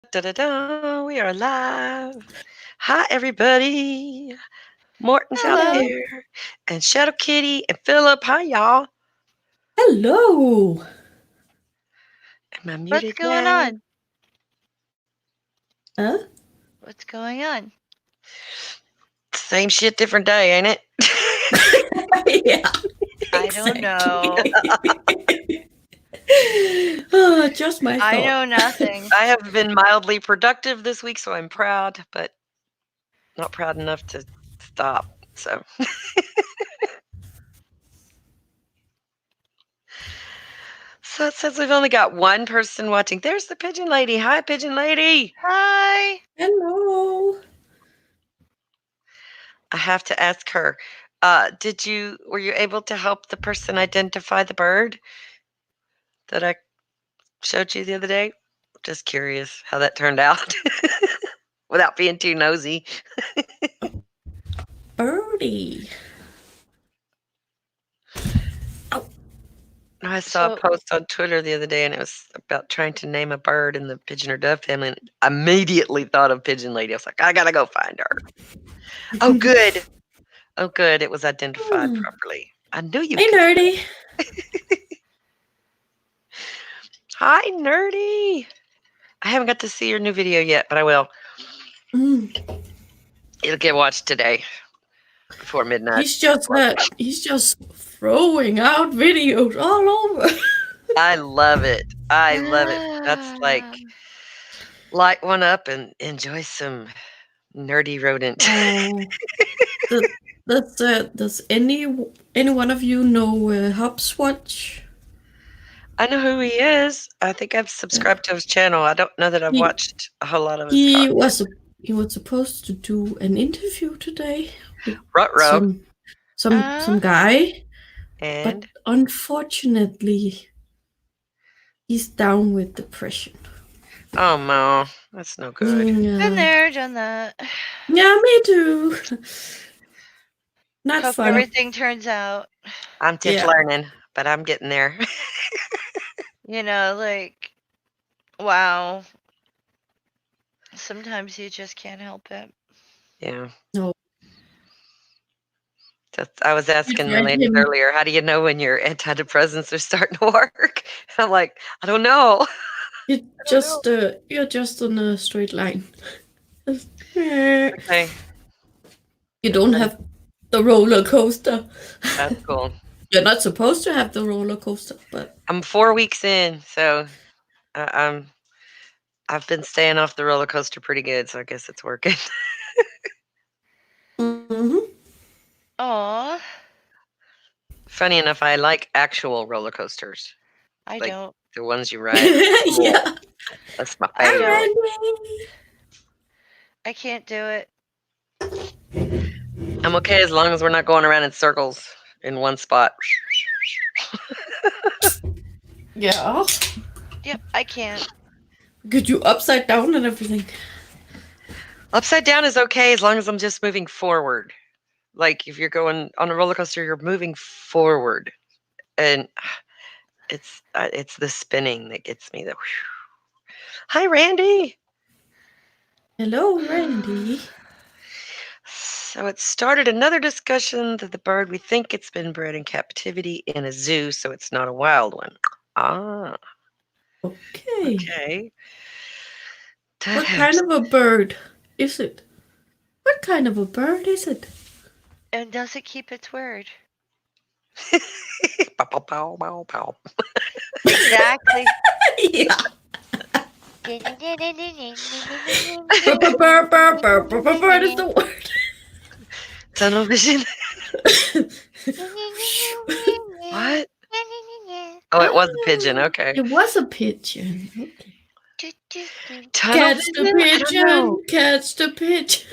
Da da da. We are live. Hi, everybody. Morton's out Hello. there, and Shadow Kitty and Philip. Hi, y'all. Hello. Am I What's muted going now? on? Huh? What's going on? Same shit, different day, ain't it? Yeah, I don't exactly. know. Oh, just my I thought. know nothing. I have been mildly productive this week, so I'm proud, but not proud enough to stop. So, so since we've only got one person watching, there's the pigeon lady. Hi, pigeon lady. Hi. Hello. I have to ask her. Were you able to help the person identify the bird that I showed you the other day? Just curious how that turned out without being too nosy. Birdie. I saw a So, post on Twitter the other day, and it was about trying to name a bird in the pigeon or dove family. And I immediately thought of Pigeon Lady. I was like, I gotta go find her. Oh, good. Oh, good. It was identified Hmm. properly. I knew you Hey, could. Nerdy. Hi, Nerdy. I haven't got to see your new video yet, but I will. Mm. It'll get watched today before midnight. He's just throwing out videos all over. I love it. I love it. That's like ah, light one up and enjoy some nerdy rodent. Oh, the, does any one of you know Hopswatch? I know who he is. I think I've Yeah. subscribed to his channel. I don't know that I've He watched a whole lot of his he content. was he was supposed to do an interview today with Rutro some guy, but and unfortunately he's down with depression. oh no, that's no good. been Yeah, there, done that. yeah, me too. Not Hope fun. everything turns out. I'm just Yeah. learning, but I'm getting there. Like, wow. Sometimes you just can't help it. Yeah. No, I was you'd asking the write ladies him. earlier, how do you know when your antidepressants are starting to work? I'm like, I don't know. I don't know. You're just on a straight line. You Okay. don't Then have the roller coaster. that's cool. You're not supposed to have the roller coaster, but I'm 4 weeks in, so I- I've been staying off the roller coaster pretty good, so I guess it's working. mhm. Aw, Funny enough, I like actual roller coasters, I like don't. the ones you ride. Cool. Yeah. That's my I favorite. don't. Alrighty. I can't do it. I'm okay as long as we're not going around in circles in one spot. Yeah. Yep, I can't. Get you upside down and everything. Upside down is okay as long as I'm just moving forward. Like if you're going on a roller coaster, you're moving forward, and it's the spinning that gets me. Hi, Randy. Hello, Randy. So it started another discussion that the bird, we think it's been bred in captivity in a zoo, so it's not a wild one. Ah, Okay. okay. That What kind helps. of a bird is it? What kind of a bird is it? And does it keep its word? Pow, pow, pow, pow, pow. Exactly. Yeah. Bird is the word. Tunnel vision. What? Oh, it was a pigeon. Okay. It was a pigeon. Okay. Tunnel Catch the vision? I don't know. pigeon. Catch the pigeon.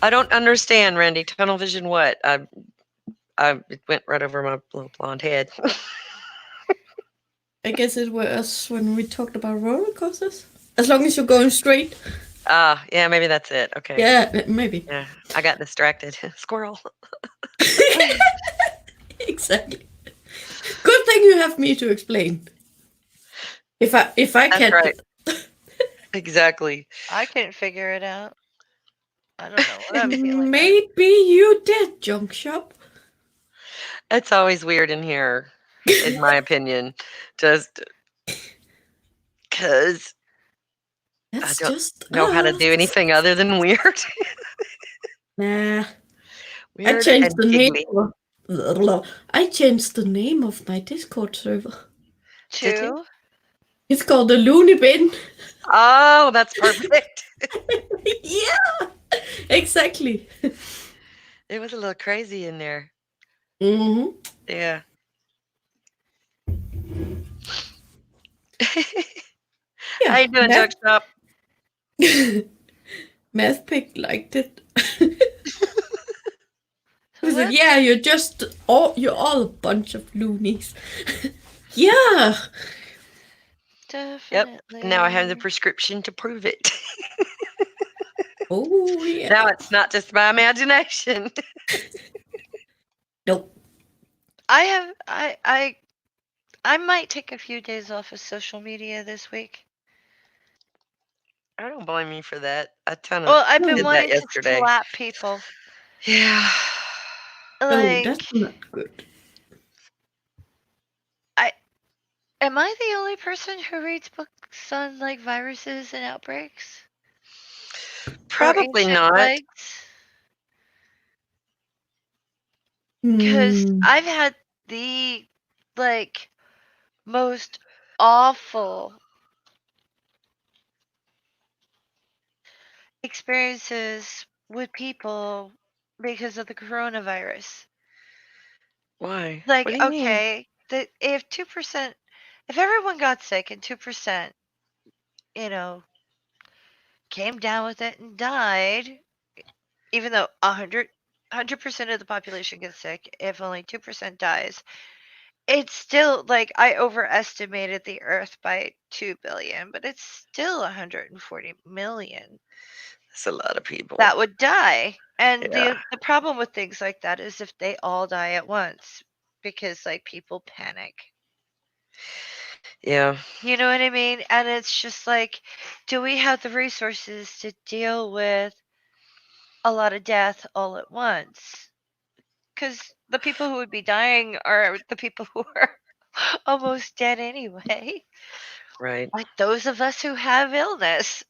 I don't understand, Randy. Tunnel vision what? It went right over my little blonde head. I guess it was when we talked about roller coasters. As long as you're going straight. Ah, yeah, maybe that's it. Okay. Yeah, maybe. Yeah, I got distracted. Squirrel. Exactly. Good thing you have me to explain. If I That's catch right. it. Exactly. I couldn't figure it out. I don't know what I'm feeling. Maybe you did, Junk Shop. It's always weird in here, in my opinion. Just because I That's don't just know how to do us. anything other than weird. Nah, I Weird changed and the name. giggly. I changed the name of my Discord server. Did you? 2. It's called the Looney Bin. Oh, that's perfect. Yeah, exactly. It was a little crazy in there. hmm Yeah. Yeah. How you doing, Jug Shop? Math Pick liked it. So He said, that's "Yeah, you're all a bunch of loonies." Yeah. definitely. Now I have the prescription to prove it. Oh yeah. Now it's not just my imagination. Nope. I might take a few days off of social media this week. I don't blame you for that. I kind of Well, I've No, been did that wanting to yesterday. slap people. Yeah. no, that's Like, not good. am I the only person who reads books on like viruses and outbreaks? Or Probably ancient not. plagues? Because Hmm. I've had the like most awful experiences with people because of the coronavirus. Why? What Like, do you mean? okay, that if 2%, if everyone got sick and 2%, you know, came down with it and died, even though 100% of the population gets sick, if only 2% dies, it's still like I overestimated the Earth by 2 billion, but it's still 140 million That's a lot of people. that would die. And Yeah. the problem with things like that is if they all die at once, because like people panic. Yeah. You know what I mean? And it's just like, do we have the resources to deal with a lot of death all at once? Because the people who would be dying are the people who are almost dead anyway. Right. Like those of us who have illness.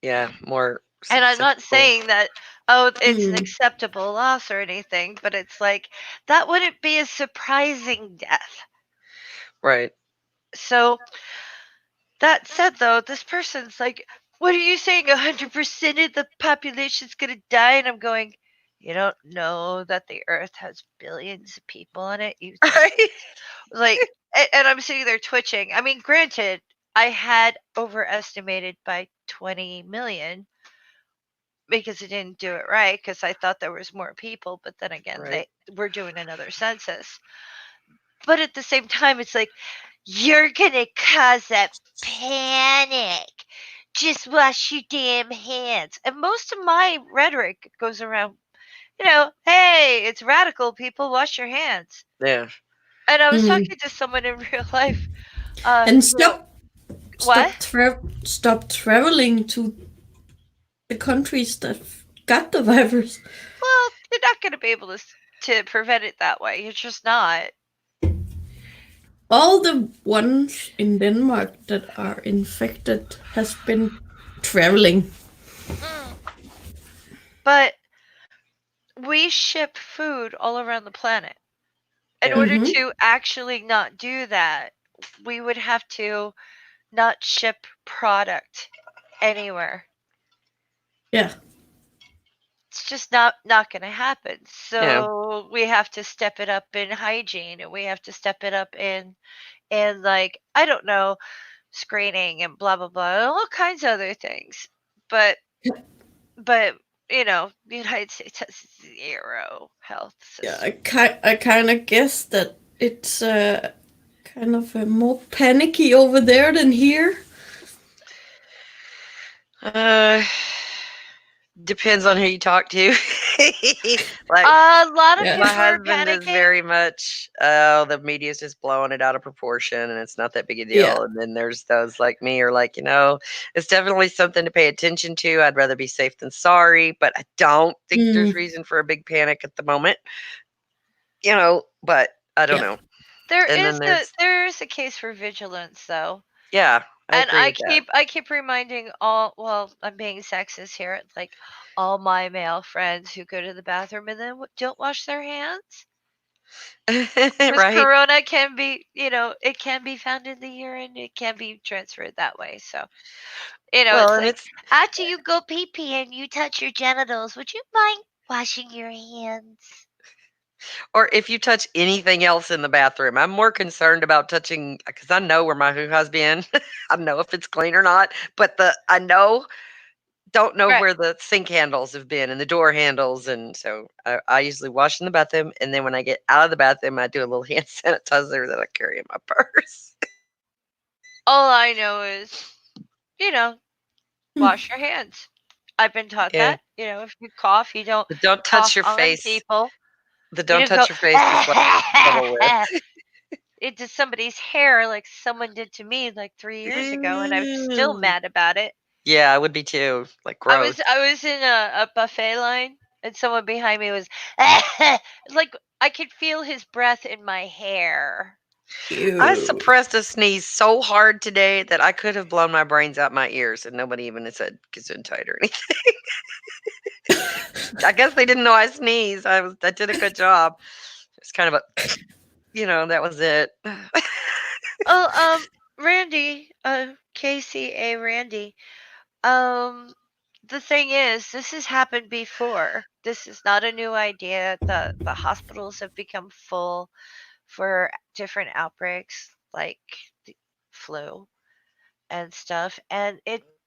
Yeah. More And I'm not susceptible. saying that, oh, it's an Hmm. acceptable loss or anything, but it's like, that wouldn't be a surprising death. Right. So, that said, though, this person's like, what are you saying? 100% of the population's going to die? And I'm going, you don't know that the earth has billions of people on it? You think, Right. like, and I'm sitting there twitching. I mean, granted, I had overestimated by 20 million because it didn't do it right because I thought there was more people, but then again, Right. we're doing another census. But at the same time, it's like, you're gonna cause a panic. Just wash your damn hands. And most of my rhetoric goes around, hey, it's radical, people, wash your hands. Yeah. And I was Hmm. talking to someone in real life. And What? stop traveling to the countries that got the virus. Well, you're not gonna be able to prevent it that way. You're just not. All the ones in Denmark that are infected has been traveling. Mm. But we ship food all around the planet. In Yeah. order Mhm. to actually not do that, we would have to not ship product anywhere. Yeah. It's just not going to happen. Yeah. So we have to step it up in hygiene, and we have to step it up in like, I don't know, screening and blah blah blah, and all kinds of other things. But the United States has 0 health Yeah, system. I kind of guess that it's kind of more panicky over there than here. Uh, depends on who you talk to. Like A lot of Yeah. people my are husband is panicking. very much, oh, the media's just blowing it out of proportion and it's not that big a deal. Yeah. And then there's those like me are like, it's definitely something to pay attention to. I'd rather be safe than sorry, but I don't think there's Mm, reason for a big panic at the moment, but I don't yeah. know. There And is then there's, a case for vigilance though. yeah, I And agree with that. I keep reminding I'm being sexist here, like all my male friends who go to the bathroom and then don't wash their hands. Because Right? corona can be, it can be found in the urine. It can be transferred that way. So, Well, it's and like it's, after you go pee pee and you touch your genitals, would you mind washing your hands? or if you touch anything else in the bathroom, I'm more concerned about touching because I know where my hoo has been. I know if it's clean or not, but don't know Right. where the sink handles have been and the door handles. And so I usually wash in the bathroom. And then when I get out of the bathroom, I do a little hand sanitizer that I carry in my purse. All I know is, you know, Hmm. wash your hands. I've been taught Yeah. that. If you cough, you don't The don't touch cough your on face. people. The You don't didn't go touch your face is what I'm in trouble with. into somebody's hair like someone did to me like 3 years ago, and I'm still Ew. mad about it. Yeah, I would be too. Like gross. I was in a buffet line, and someone behind me was like I could feel his breath in my hair. I Ew. suppressed a sneeze so hard today that I could have blown my brains out my ears and nobody even said gesundheit or anything. I guess they didn't know I sneezed. I did a good job. It's kind of a that was it. Oh, Randy, KCA Randy. Um, the thing is, this has happened before. This is not a new idea. The hospitals have become full for different outbreaks like the flu and stuff, and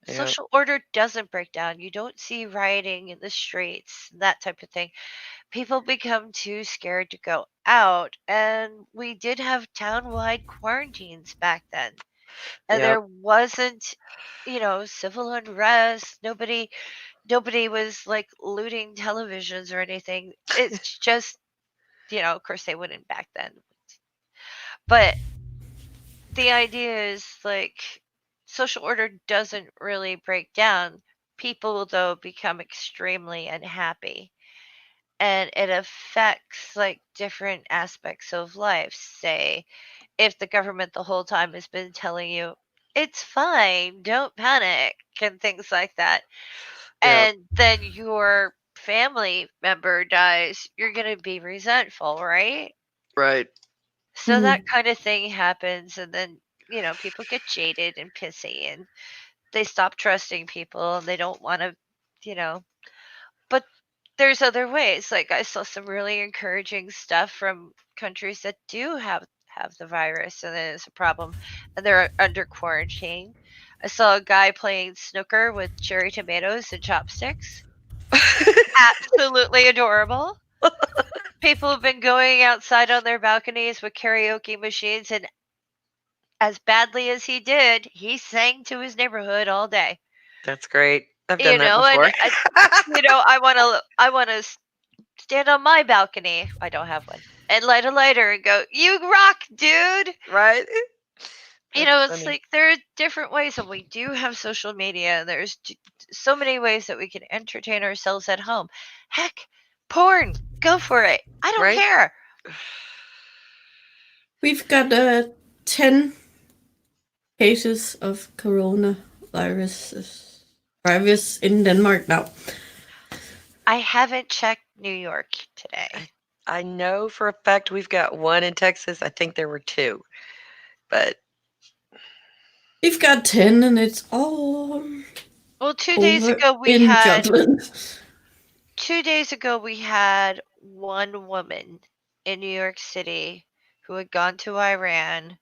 Yeah. social order doesn't break down. You don't see rioting in the streets, that type of thing. People become too scared to go out, and we did have town-wide quarantines back then, and Yep. there wasn't civil unrest. Nobody was like looting televisions or anything. It's just of course they wouldn't back then, but the idea is like social order doesn't really break down. People though become extremely unhappy, and it affects like different aspects of life. Say if the government the whole time has been telling you it's fine, don't panic, and things like that, Yep. and then your family member dies, you're going to be resentful, right? Right. So Hmm. that kind of thing happens, and then people get jaded and pissy, and they stop trusting people, and they don't want to, you know. But there's other ways. Like I saw some really encouraging stuff from countries that do have the virus, and then it's a problem, and they're under quarantine. I saw a guy playing snooker with cherry tomatoes and chopsticks. Absolutely adorable. People have been going outside on their balconies with karaoke machines, and as badly as he did, he sang to his neighborhood all day. That's great. I've done that And before. I want to stand on my balcony. I don't have one. And light a lighter and go, "You rock, dude." Right? That's It's funny. like there are different ways, and we do have social media. There's so many ways that we can entertain ourselves at home. Heck, porn, go for it. I don't Right? care. We've got 10 cases of coronavirus in Denmark now. I haven't checked New York today. I know for a fact we've got one in Texas. I think there were two. But We've got 10, and it's all Well, 2 days over ago we in had Jutland. 2 days ago we had one woman in New York City who had gone to Iran,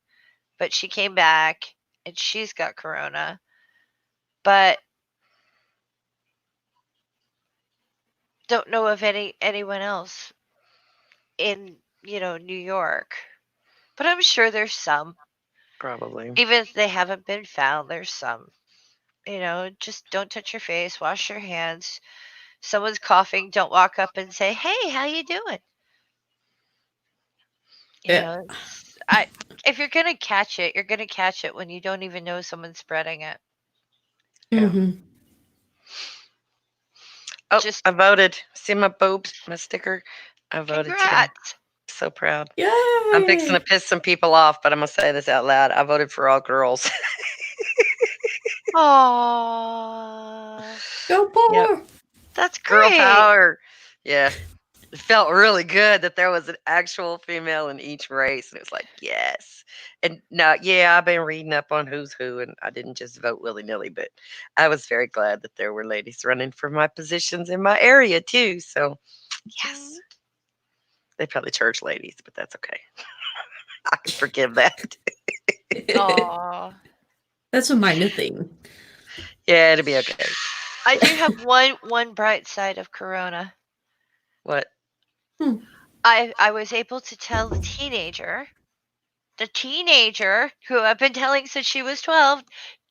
but she came back and she's got corona. But don't know of anyone else in New York. But I'm sure there's some. probably. Even if they haven't been found, there's some. Just don't touch your face, wash your hands, someone's coughing, don't walk up and say, "Hey, how you doing?" You Yeah. know, if you're gonna catch it, you're gonna catch it when you don't even know someone's spreading it. Yeah. Mhm. Oh, Just I voted. See my boobs, my sticker? I voted today. congrats. So proud. Yeah. I'm fixing to piss some people off, but I'm gonna say this out loud. I voted for all girls. Aww, Go Yep. Power. that's Girl great. power. Yeah. It felt really good that there was an actual female in each race. And it was like, yes. And now, yeah, I've been reading up on who's who, and I didn't just vote willy nilly, but I was very glad that there were ladies running for my positions in my area, too. So, yes. They probably church ladies, but that's okay. I can forgive that. Aw. That's a minor thing. Yeah, it'll be okay. I do have one bright side of Corona. What? I was able to tell the teenager who I've been telling since she was 12,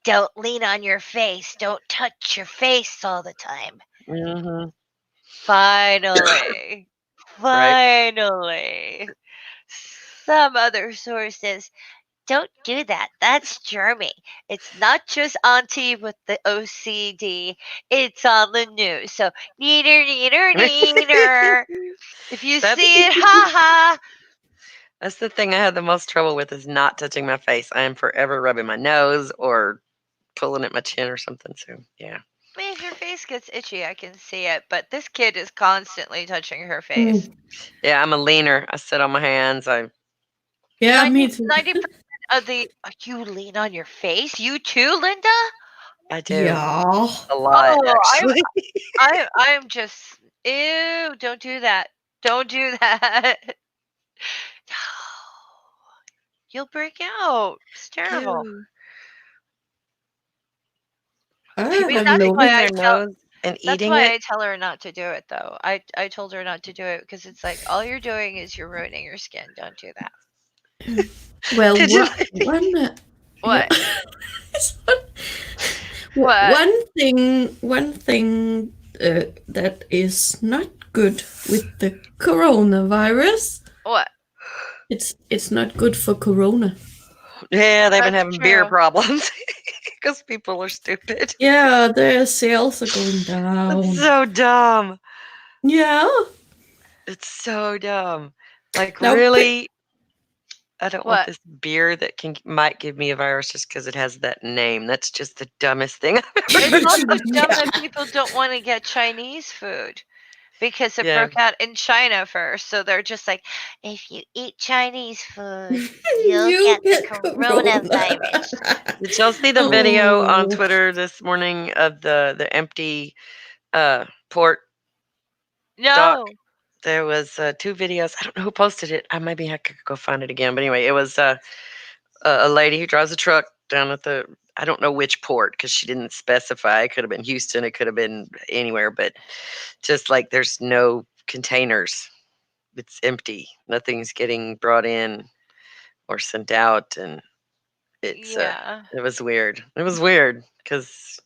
don't lean on your face, don't touch your face all the time. Mm-hmm. Finally, Right. finally, some other sources. Don't do that. That's germy. It's not just auntie with the OCD. It's on the news. So neater, neater, neater. If you That's, see it, ha ha. that's the thing I had the most trouble with is not touching my face. I am forever rubbing my nose or pulling at my chin or something. So, yeah. I mean, if your face gets itchy, I can see it. But this kid is constantly touching her face. Yeah, I'm a leaner. I sit on my hands. Yeah, me too. 90% of the you lean on your face. You too, Linda. I do. Yeah. A lot, Oh, actually. I'm just ew. Don't do that. Don't do that. You'll break out. It's terrible. Ew. I People have that's no. why picking I their tell- nose and That's eating why it. I tell her not to do it, though. I told her not to do it because it's like all you're doing is you're ruining your skin. Don't do that. Well, Did you- one. What? Yeah. What? One thing that is not good with the coronavirus. What? It's not good for Corona. Yeah, they've been That's having beer true. problems because people are stupid. Yeah, their sales are going down. It's so dumb. Yeah. It's so dumb. Like, Now, really? I don't want What? this beer that might give me a virus just because it has that name. That's just the dumbest thing I've ever It's heard. also dumb Yeah. that people don't want to get Chinese food because it Yeah. broke out in China first. So they're just like, if you eat Chinese food, you'll You get the coronavirus. Did y'all see the video on Oh. Twitter this morning of the empty port? No. There was 2 videos. I don't know who posted it. Maybe I could go find it again. But anyway, it was a lady who drives a truck down at I don't know which port because she didn't specify. It could have been Houston. It could have been anywhere. But just like there's no containers. It's empty. Nothing's getting brought in or sent out. And it's Yeah. it was weird. It was weird because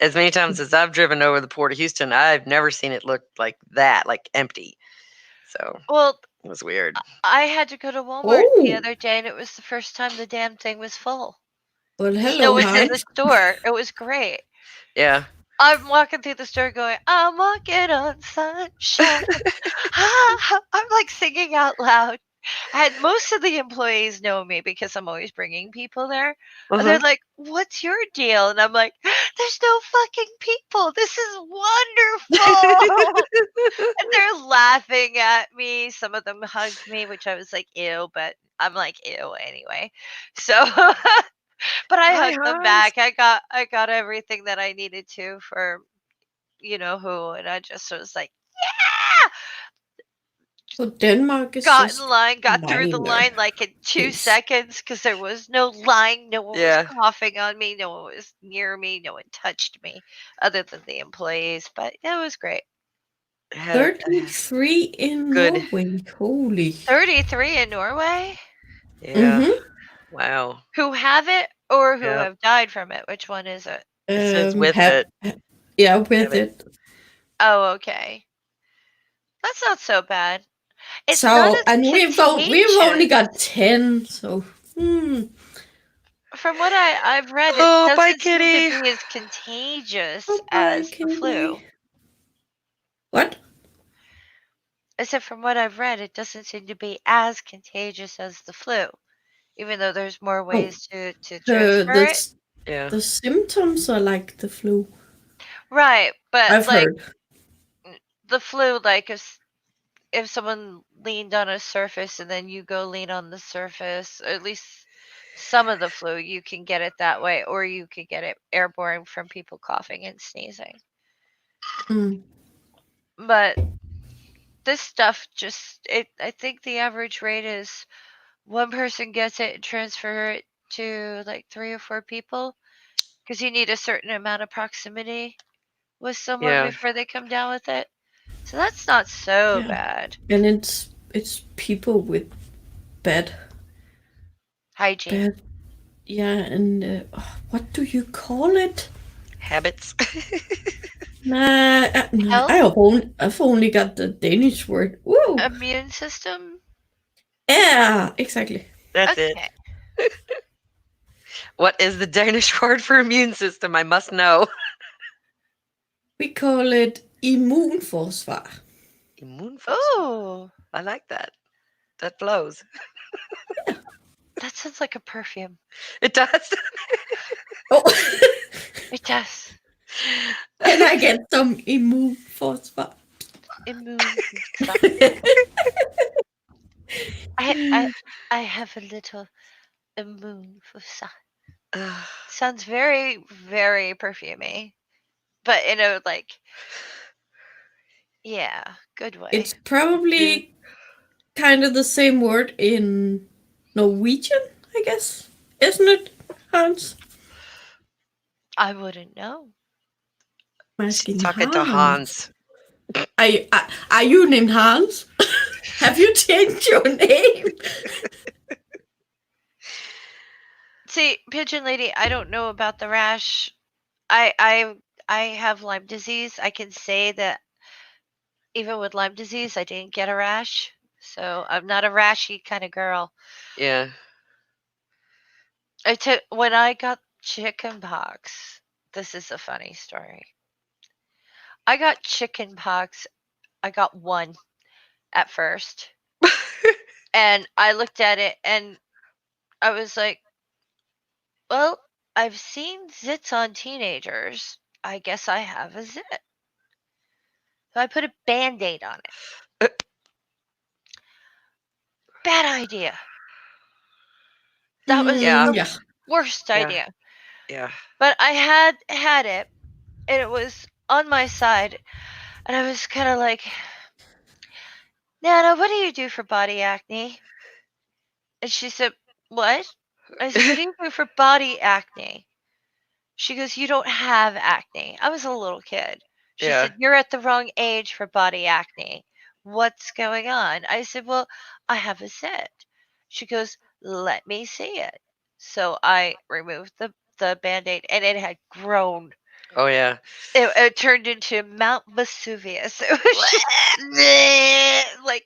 as many times as I've driven over the port of Houston, I've never seen it look like that, like empty. So Well, it was weird. I had to go to Walmart the Oh. other day, and it was the first time the damn thing was full. Well, No hello, one's in hi. the store. It was great. Yeah. I'm walking through the store going, I'm walking on sunshine. I'm like singing out loud. And most of the employees know me because I'm always bringing people there. And they're Uh-huh. like, what's your deal? And I'm like, there's no fucking people. This is wonderful. And they're laughing at me. Some of them hugged me, which I was like, ew, but I'm like, ew anyway. So, but I Hi, hugged them hugs. back. I got everything that I needed to for you know who, and I just was like, yeah, So Denmark is got just in line, got through the minor. line like in 2 Yes. seconds because there was no line, no one Yeah. was coughing on me, no one was near me, no one touched me other than the employees, but it was great. Had 33 in Good. Norway. Holy. 33 in Norway yeah. Mhm. Wow. who have it or who Yep. have died from it. Which one is it? It says with it. Yeah, with Have it. it. Oh, okay. That's not so bad. It's not So, as and we've only contagious. got 10, so From what I've read, it Oh, bye, doesn't seem to kitty. be as contagious oh my as the flu. kitty. What? I said, from what I've read, it doesn't seem to be as contagious as the flu, even though there's more Oh, ways to the transfer it. Yeah. the symptoms are like the flu. Right, but I've like heard. the flu, like if someone leaned on a surface and then you go lean on the surface, or at least some of the flu, you can get it that way, or you could get it airborne from people coughing and sneezing. Mm. But this stuff I think the average rate is one person gets it and transfer it to like 3 or 4 people because you need a certain amount of proximity with someone Yeah. before they come down with it. So that's not so Yeah. bad. And it's people with bad Hygiene. yeah, and what do you call it? Habits. Nah, Health? I've only got the Danish word. Woo! Immune system? Yeah, exactly. That's Okay. it. What is the Danish word for immune system? I must know. We call it immunforsvar. Immunforsvar. Oh, I like that. That flows. that sounds like a perfume. It does. Oh, It does. can I get some immunforsvar? Immune system. I have a little immune system. Sounds very, very perfumey. But in a like, yeah, good way. It's probably kind of the same word in Norwegian, I guess. Isn't it, Hans? I wouldn't know. I'm asking Talking to Hans. Are you named Hans? Have you changed your name? See, Pigeon Lady, I don't know about the rash. I have Lyme disease. I can say that even with Lyme disease, I didn't get a rash. So I'm not a rashy kind of girl. Yeah. When I got chicken pox, this is a funny story. I got chicken pox. I got one at first. And I looked at it and I was like, well, I've seen zits on teenagers. I guess I have a zit. So I put a band-aid on it. Bad idea. That was Yeah. the worst Yeah. idea. Yeah. But I had it and it was on my side and I was kind of like, Nana, what do you do for body acne? And she said, what? I said, what do you do for body acne? She goes, you don't have acne. I was a little kid. She Yeah. said, you're at the wrong age for body acne. What's going on? I said, well, I have a zit. She goes, let me see it. So I removed the Band-Aid and it had grown. Oh yeah. It turned into Mount Vesuvius. It was just, like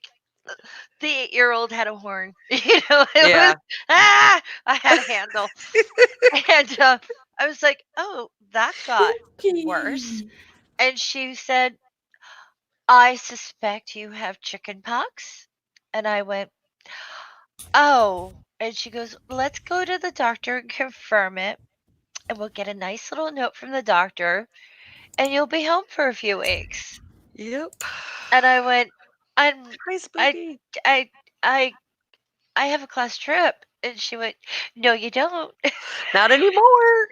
the 8-year-old had a horn. You know, it Yeah. was I had a handle. And I was like, oh, that got worse. And she said, I suspect you have chicken pox. And I went, oh. And she goes, let's go to the doctor and confirm it. And we'll get a nice little note from the doctor. And you'll be home for a few weeks. Yep. And I went, Hi, I, Spooky. I have a class trip. And she went, no, you don't. Not anymore.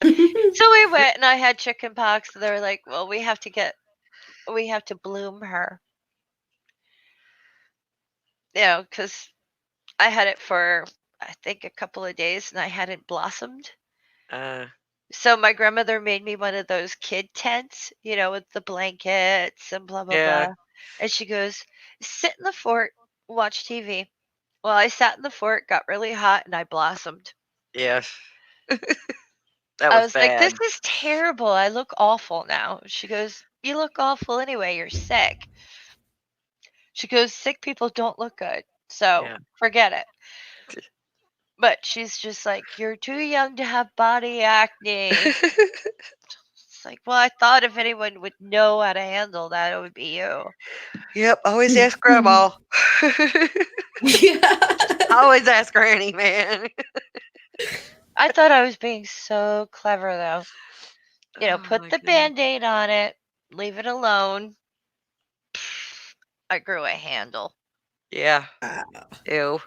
So we went and I had chicken pox. And they were like, well, we have to bloom her. You know, because I had it for, I think, a couple of days and I hadn't blossomed. So my grandmother made me one of those kid tents, you know, with the blankets and blah, blah, Yeah. blah. And she goes, sit in the fort, watch TV. Well, I sat in the fort, got really hot, and I blossomed. Yeah. That I was was like, this bad. is terrible. I look awful now. She goes, You look awful anyway. You're sick. She goes, sick people don't look good. So Yeah. forget it. But she's just like, you're too young to have body acne. It's like, well, I thought if anyone would know how to handle that, it would be you. Yep. Always ask grandma. Yeah. Always ask granny, man. I thought I was being so clever, though. You know, Oh, put my the goodness. Band-Aid on it, leave it alone. I grew a handle. Yeah. Wow. Ew.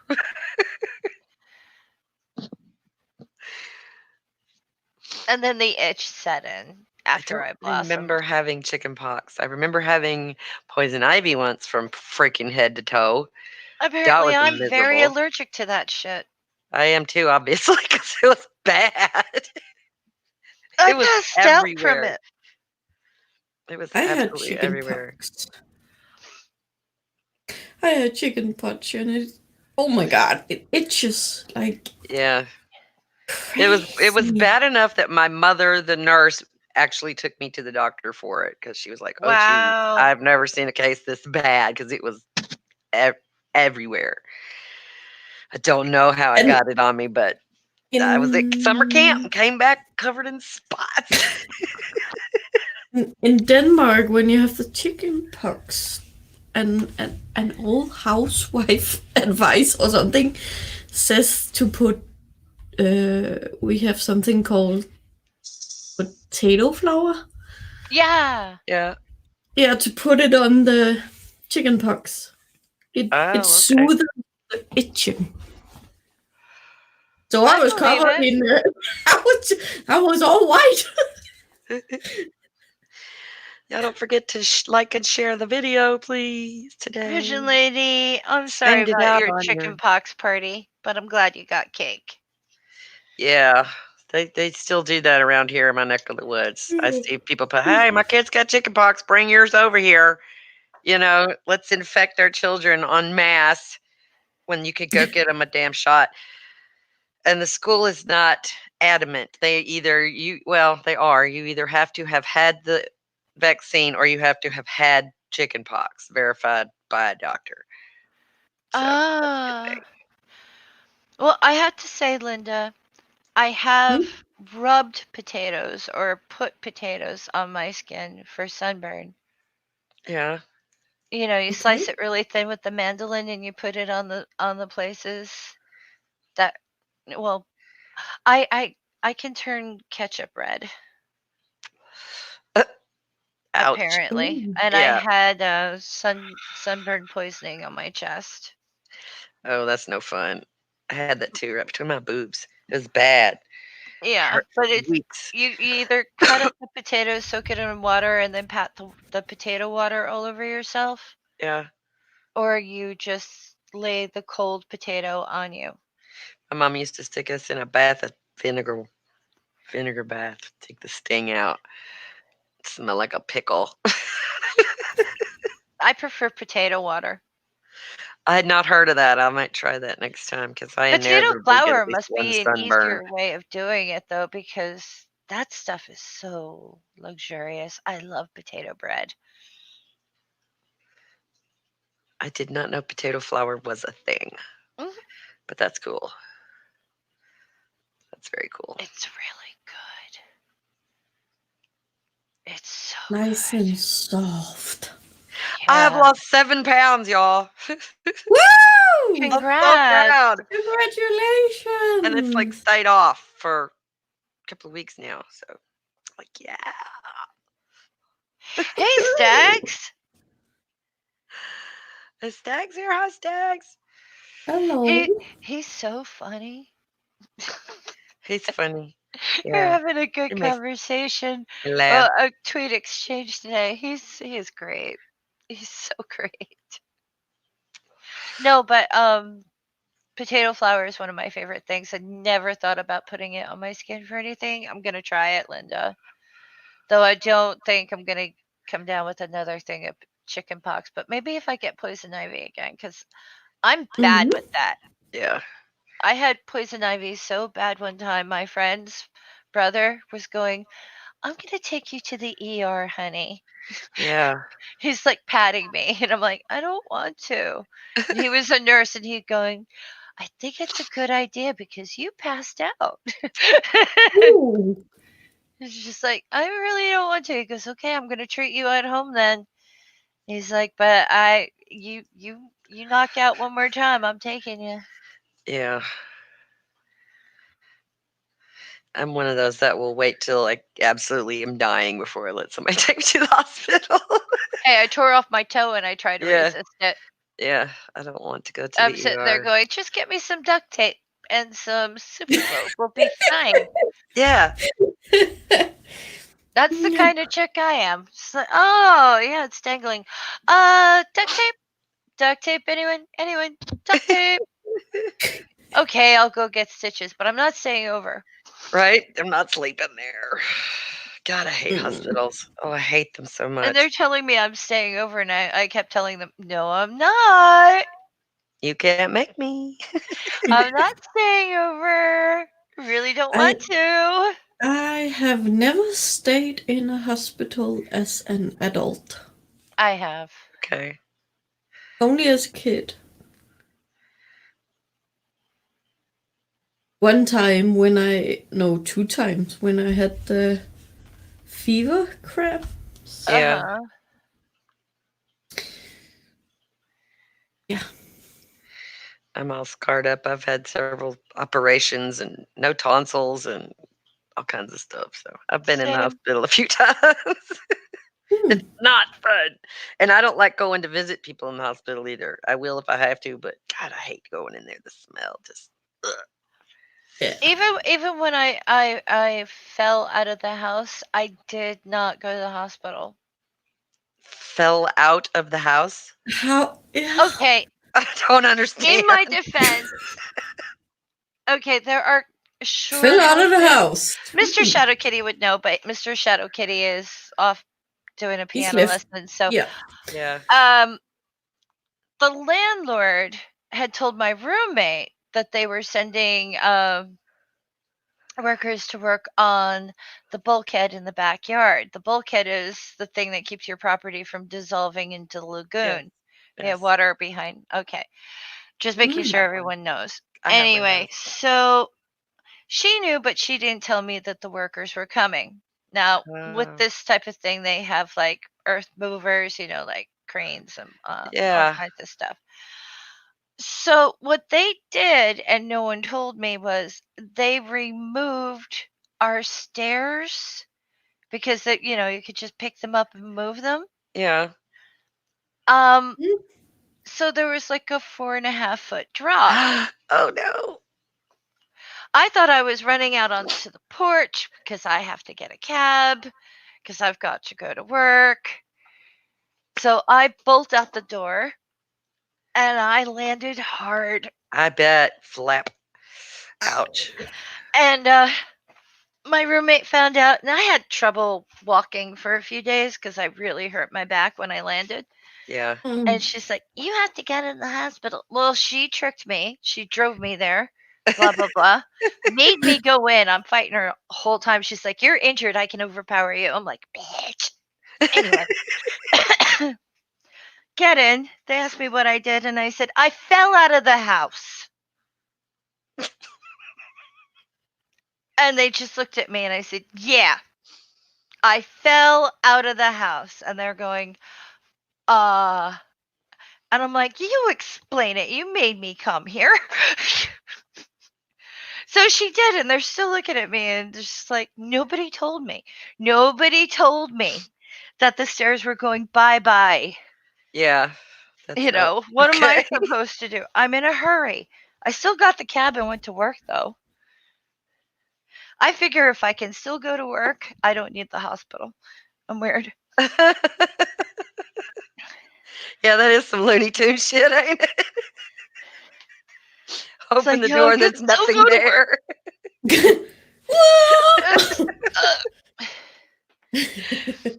And then the itch set in after I blossomed. remember having chicken pox. I remember having poison ivy once from freaking head to toe. Apparently, was I'm very miserable. allergic to that shit. I am too, obviously, because it was bad. I It was passed out from everywhere. it. It was I had absolutely chicken everywhere. pox. I had chicken pox, and it. Oh my god! It itches like Yeah. crazy. It was bad enough that my mother, the nurse, actually took me to the doctor for it because she was like, "Oh, geez, Wow. I've never seen a case this bad because it was everywhere." I don't know how I And got it on me, but I was at summer camp and in came back covered in spots. in Denmark, when you have the chicken pox, and an old housewife advice or something says to put. We have something called potato flour. Yeah. Yeah. Yeah, to put it on the chicken pox. It Oh, soothes the itching. So I was believe covered it. in. I was all white. Yeah, don't forget to like and share the video, please, today. Pigeon Lady, I'm sorry Send it about out your on chicken your. pox party, but I'm glad you got cake. Yeah, they still do that around here in my neck of the woods. I see people put, "Hey, my kid's got chicken pox. Bring yours over here." You know, let's infect our children en masse when you could go get them a damn shot. And the school is not adamant. They either they are. You either have to have had the vaccine or you have to have had chicken pox verified by a doctor. So that's a good Ah. thing. Well, I have to say, Linda, I have rubbed potatoes or put potatoes on my skin for sunburn. Yeah. You know, you Okay. slice it really thin with the mandolin and you put it on the places that well, I can turn ketchup red. Ouch. Apparently. Ooh. And I Yeah. had sunburn poisoning on my chest. Oh, that's no fun. I had that too, right between my boobs. It was bad. Yeah, Hurt but for it's weeks. you either cut up the potatoes, soak it in water, and then pat the potato water all over yourself, Yeah. or you just lay the cold potato on you. My mom used to stick us in a bath of vinegar bath, take the sting out. It smelled like a pickle. I prefer potato water. I had not heard of that. I might try that next time because I Potato inevitably get flour at least must one be an sunburn. easier way of doing it though, because that stuff is so luxurious. I love potato bread. I did not know potato flour was a thing, Mhm. but that's cool. That's very cool. It's really good. It's so Nice good. and soft. I have Yeah. lost 7 pounds, y'all. Woo! I'm so Congrats. proud. Congratulations! And it's like stayed off for a couple of weeks now. So, like, yeah. Hey, Stags. Is Stags here? Hi, Stags. Hello. He's so funny. He's funny. We're Yeah. having a good He makes conversation. me laugh. A tweet exchange today. He is great. He's so great. No, but potato flour is one of my favorite things. I never thought about putting it on my skin for anything. I'm gonna try it, Linda. Though I don't think I'm gonna come down with another thing of chicken pox. But maybe if I get poison ivy again, because I'm bad with that. Yeah. I had poison ivy so bad one time. My friend's brother was going, I'm going to take you to the ER, honey. Yeah. He's like patting me, and I'm like, I don't want to. And he was a nurse, and he's going, I think it's a good idea because you passed out. Ooh. He's just like, I really don't want to. He goes, okay, I'm going to treat you at home then. He's like, but you knock out one more time, I'm taking you. Yeah. I'm one of those that will wait till I absolutely am dying before I let somebody take me to the hospital. Hey, I tore off my toe and I tried to Yeah. resist it. Yeah, I don't want to go to I'm the sitting there ER. going, just get me some duct tape and some super glue. We'll be fine. Yeah. That's the Yeah. kind of chick I am. Just like, oh, yeah, it's dangling. Duct tape? Duct tape, anyone? Anyone? Duct tape? Okay, I'll go get stitches, but I'm not staying over. Right? I'm not sleeping there. God, I hate Mm. hospitals. Oh, I hate them so much. And they're telling me I'm staying over, and I kept telling them, no, I'm not. You can't make me. I'm not staying over. Really don't want to. I have never stayed in a hospital as an adult. I have. Okay. Only as a kid. One time when two times when I had the fever crap. Yeah. Uh-huh. Yeah. I'm all scarred up. I've had several operations and no tonsils and all kinds of stuff. So I've been in the Same. hospital a few times. Hmm. It's not fun. And I don't like going to visit people in the hospital either. I will if I have to, but God, I hate going in there. The smell just ugh. Yeah. Even when I fell out of the house, I did not go to the hospital. Fell out of the house. How? Yeah. Okay, I don't understand. in my defense, okay, there are sure Fell out of the husbands- house. Mr. Shadow Kitty would know, but Mr. Shadow Kitty is off doing a He's piano left. lesson. So Yeah. Yeah. the landlord had told my roommate that they were sending workers to work on the bulkhead in the backyard. The bulkhead is the thing that keeps your property from dissolving into the lagoon. Yeah, Yes. water behind. Okay. Just making Mm. sure everyone knows. I have one of Anyway, those. so she knew, but she didn't tell me that the workers were coming. Now, with Oh. this type of thing, they have like earth movers, like cranes and all Yeah. kinds of stuff. So what they did, and no one told me, was they removed our stairs because that you could just pick them up and move them. Yeah. Um, Mm. so there was like a 4.5-foot drop. Oh no. I thought I was running out onto the porch because I have to get a cab because I've got to go to work. So I bolt out the door and I landed hard. I bet. Flap. Ouch. And my roommate found out, and I had trouble walking for a few days because I really hurt my back when I landed. Yeah. And she's like, you have to get in the hospital. Well, she tricked me. She drove me there, blah, blah, blah. Made me go in. I'm fighting her the whole time. She's like, you're injured. I can overpower you. I'm like, bitch. Anyway. Get in. They asked me what I did, and I said, I fell out of the house. And they just looked at me, and I said, yeah, I fell out of the house. And they're going, and I'm like, you explain it. You made me come here. So she did, and they're still looking at me, and they're just like, nobody told me. Nobody told me that the stairs were going bye-bye. Yeah. That's What am I okay. supposed to do? I'm in a hurry. I still got the cab and went to work, though. I figure if I can still go to work, I don't need the hospital. I'm weird. Yeah, that is some Looney Tune shit, ain't it? Open like, the yo, door and you there's still nothing go to there.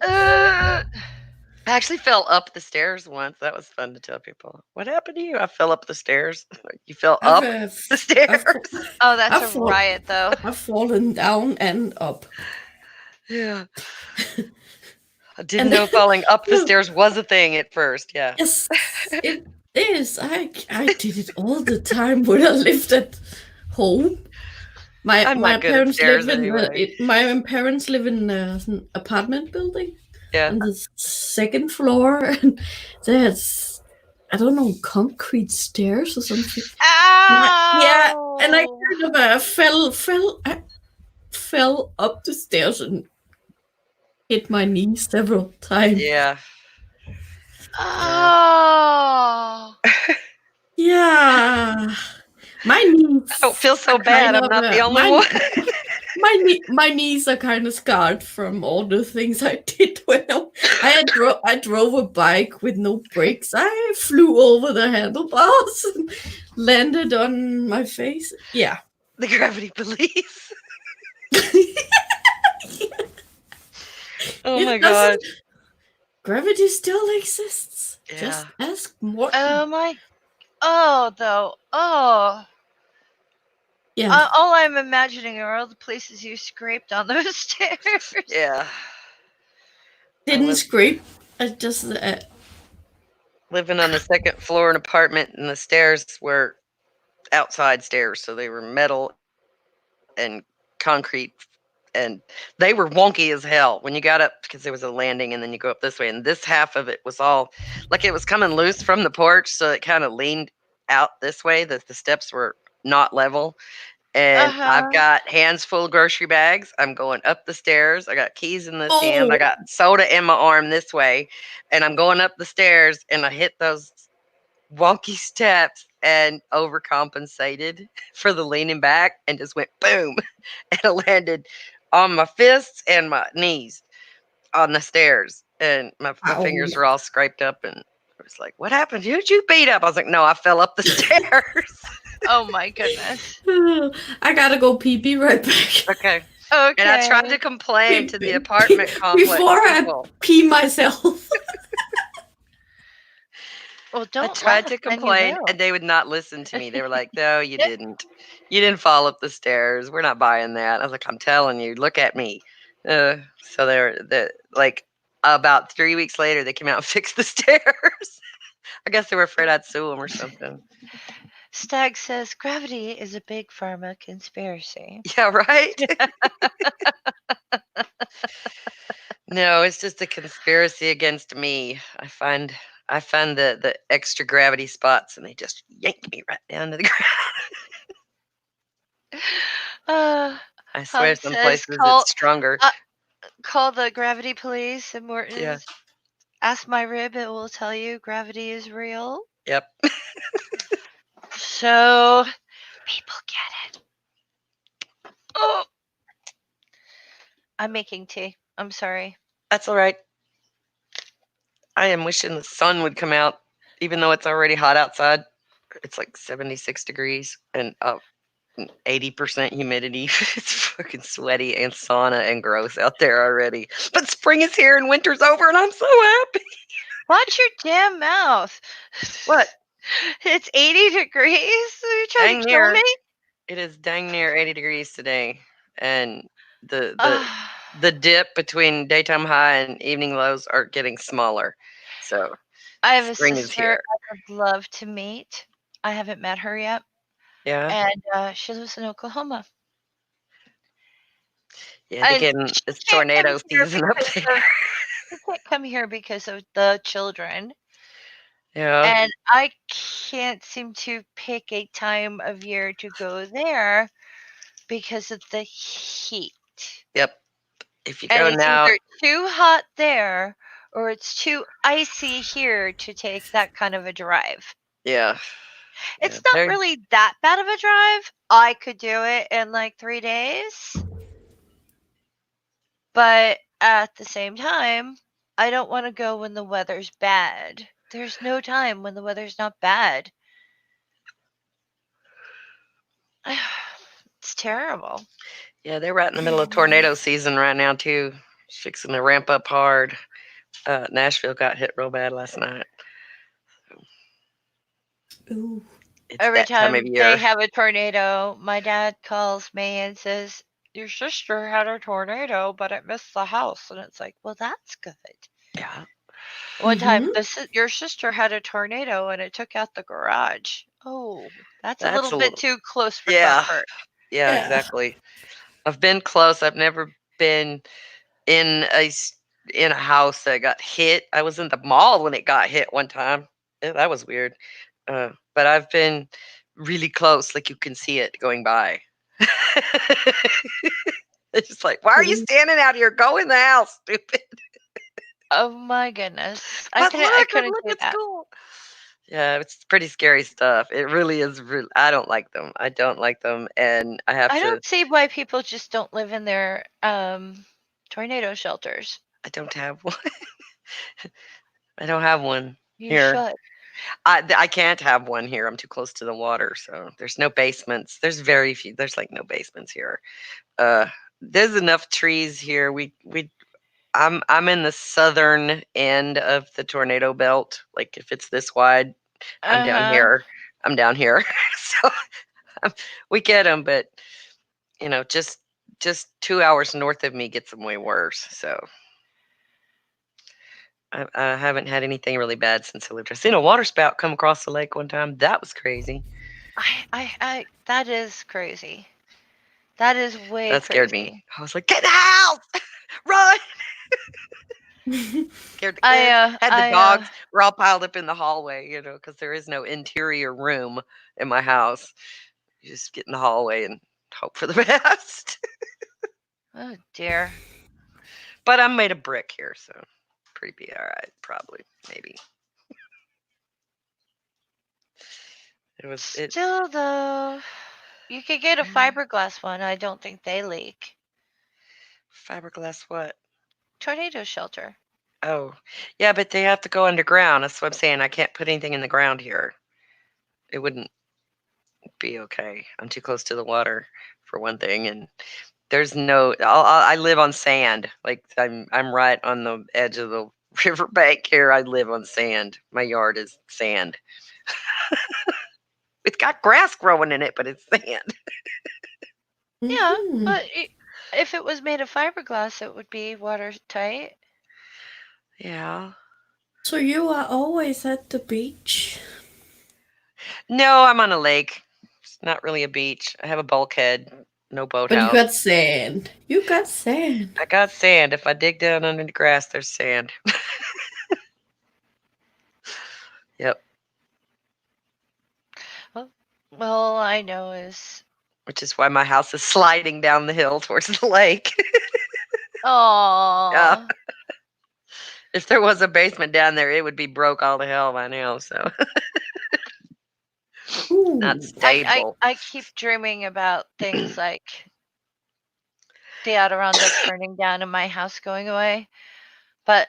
Uh, I actually fell up the stairs once. That was fun to tell people. What happened to you? I fell up the stairs. You fell up the stairs. oh, that's I've a fall- riot, though. I've fallen down and up. Yeah. I didn't know falling up the stairs was a thing at first. Yeah. Yes, it is. I did it all the time when I lived at home. My I'm my not good at parents live stairs in anyway. my parents live in an apartment building Yeah. on the second floor, and there's, I don't know, concrete stairs or something. Yeah, and I Ow! kind of fell up the stairs and hit my knee several times. Yeah. Oh! Yeah, my knees. I don't feel so are bad. kind I'm of, not the only one. my knees are kind of scarred from all the things I did when I drove a bike with no brakes. I flew over the handlebars and landed on my face. Yeah. The gravity police. Oh It my doesn't- god. Gravity still exists. Yeah. Just ask Morton. Oh my! Oh, though. Oh. Yeah. All I'm imagining are all the places you scraped on those stairs. Yeah. Didn't was- scrape. I just Living on the second floor in an apartment, and the stairs were outside stairs, so they were metal and concrete, and they were wonky as hell when you got up, because there was a landing and then you go up this way, and this half of it was all like it was coming loose from the porch, so it kind of leaned out this way, that the steps were not level. And I've Uh-huh. got hands full of grocery bags. I'm going up the stairs. I got keys in this hand. I Oh. got soda in my arm this way. And I'm going up the stairs, and I hit those wonky steps and overcompensated for the leaning back and just went boom. And I landed on my fists and my knees on the stairs. And my Ow. fingers were all scraped up. And I was like, what happened? Who'd you beat up? I was like, no, I fell up the stairs. Oh my goodness. I gotta go pee right back. Okay. Okay. And I tried to complain to the apartment complex Before I people. pee myself. Well, I don't tried laugh, to then you complain, will. and they would not listen to me. They were like, no, you didn't. You didn't fall up the stairs. We're not buying that. I was like, I'm telling you, look at me. So they're like, about 3 weeks later, they came out and fixed the stairs. I guess they were afraid I'd sue them or something. Stag says gravity is a big pharma conspiracy. Yeah, right? No, it's just a conspiracy against me. I find the extra gravity spots, and they just yank me right down to the ground. Uh, I swear Hub some says places call- it's stronger. call the gravity police and Morton's. Yeah. Ask my rib, it will tell you gravity is real. Yep. So people get it. Oh, I'm making tea. I'm sorry. That's all right. I am wishing the sun would come out, even though it's already hot outside. It's like 76 degrees and 80% humidity. It's fucking sweaty and sauna and gross out there already. But spring is here and winter's over, and I'm so happy. Watch your damn mouth. What? It's 80 degrees? Are you trying Dang to kill near. me? It is dang near 80 degrees today, and the Ah, the dip between daytime high and evening lows are getting smaller. So I have a spring is sister here. I would love to meet. I haven't met her yet. Yeah, And she lives in Oklahoma. yeah. They're And getting she it's can't come tornado here season up because there. She can't come here because of the children. Yeah, And I can't seem to pick a time of year to go there because of the heat. yep. If you And go it's now, either too hot there or it's too icy here to take that kind of a drive. yeah. It's Yeah, not they're- really that bad of a drive. I could do it in like 3 days. But at the same time, I don't want to go when the weather's bad. There's no time when the weather's not bad. It's terrible. Yeah, they're right in the middle of tornado season right now too. It's fixing to ramp up hard. Nashville got hit real bad last night. Ooh. It's Every that time time of they year. have a tornado, my dad calls me and says, your sister had a tornado, but it missed the house. And it's like, well, that's good. Yeah. One time, Mhm. your sister had a tornado and it took out the garage. Oh, that's a That's little a bit little. too close for Yeah. comfort. Yeah. Yeah. Exactly. I've been close. I've never been in in a house that got hit. I was in the mall when it got hit one time. Yeah, that was weird. But I've been really close, like you can see it going by. It's just like, why are you Cool. standing out here? Go in the house, stupid. Oh my goodness. But I look, couldn't look, do it's that. cool. Yeah, it's pretty scary stuff. It really is. I don't like them. I don't like them, and I have I to. don't see why people just don't live in their tornado shelters. I don't have one. I don't have one You here. should. I can't have one here. I'm too close to the water, so there's no basements. There's very few. There's like no basements here. Uh, there's enough trees here. I'm in the southern end of the tornado belt. Like if it's this wide, I'm down Uh-huh. here. I'm down here. So we get them, but just 2 hours north of me gets them way worse. So I haven't had anything really bad since I lived here. I seen a water spout come across the lake one time. That was crazy. That is crazy. That is way That scared crazy. me. I was like, get in the house, run! Scared the kids. Had the dogs. We're all piled up in the hallway, because there is no interior room in my house. You just get in the hallway and hope for the best. Oh dear. But I'm made of brick here, so pretty be all right, probably, maybe. It Still though, you could get a fiberglass one. I don't think they leak. fiberglass what? Tornado shelter. Oh, yeah, but they have to go underground. That's what I'm saying. I can't put anything in the ground here. It wouldn't be okay. I'm too close to the water for one thing, and there's no. I live on sand. Like I'm right on the edge of the riverbank here. I live on sand. My yard is sand. It's got grass growing in it, but it's sand. Yeah, Mhm. but if it was made of fiberglass, it would be watertight. Yeah. So you are always at the beach? No, I'm on a lake. It's not really a beach. I have a bulkhead. No But you boathouse. got sand. You got sand. I got sand. If I dig down under the grass, there's sand. Yep. Well, all I know is. Which is why my house is sliding down the hill towards the lake. Oh. Yeah. If there was a basement down there, it would be broke all to hell by now. So not Ooh. stable. I keep dreaming about things like the Adirondacks burning down and my house going away. But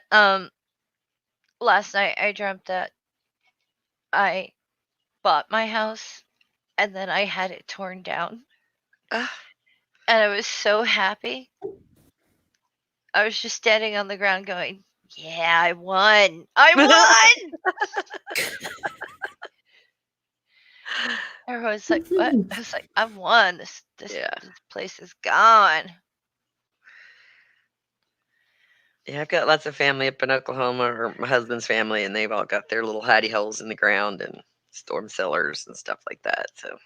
last night I dreamt that I bought my house and then I had it torn down. Ah. And I was so happy. I was just standing on the ground going, yeah, I won. I won. Everyone's like, what? I was like, I've won. This Yeah. place is gone. Yeah, I've got lots of family up in Oklahoma, or my husband's family, and they've all got their little hidey holes in the ground and storm cellars and stuff like that. So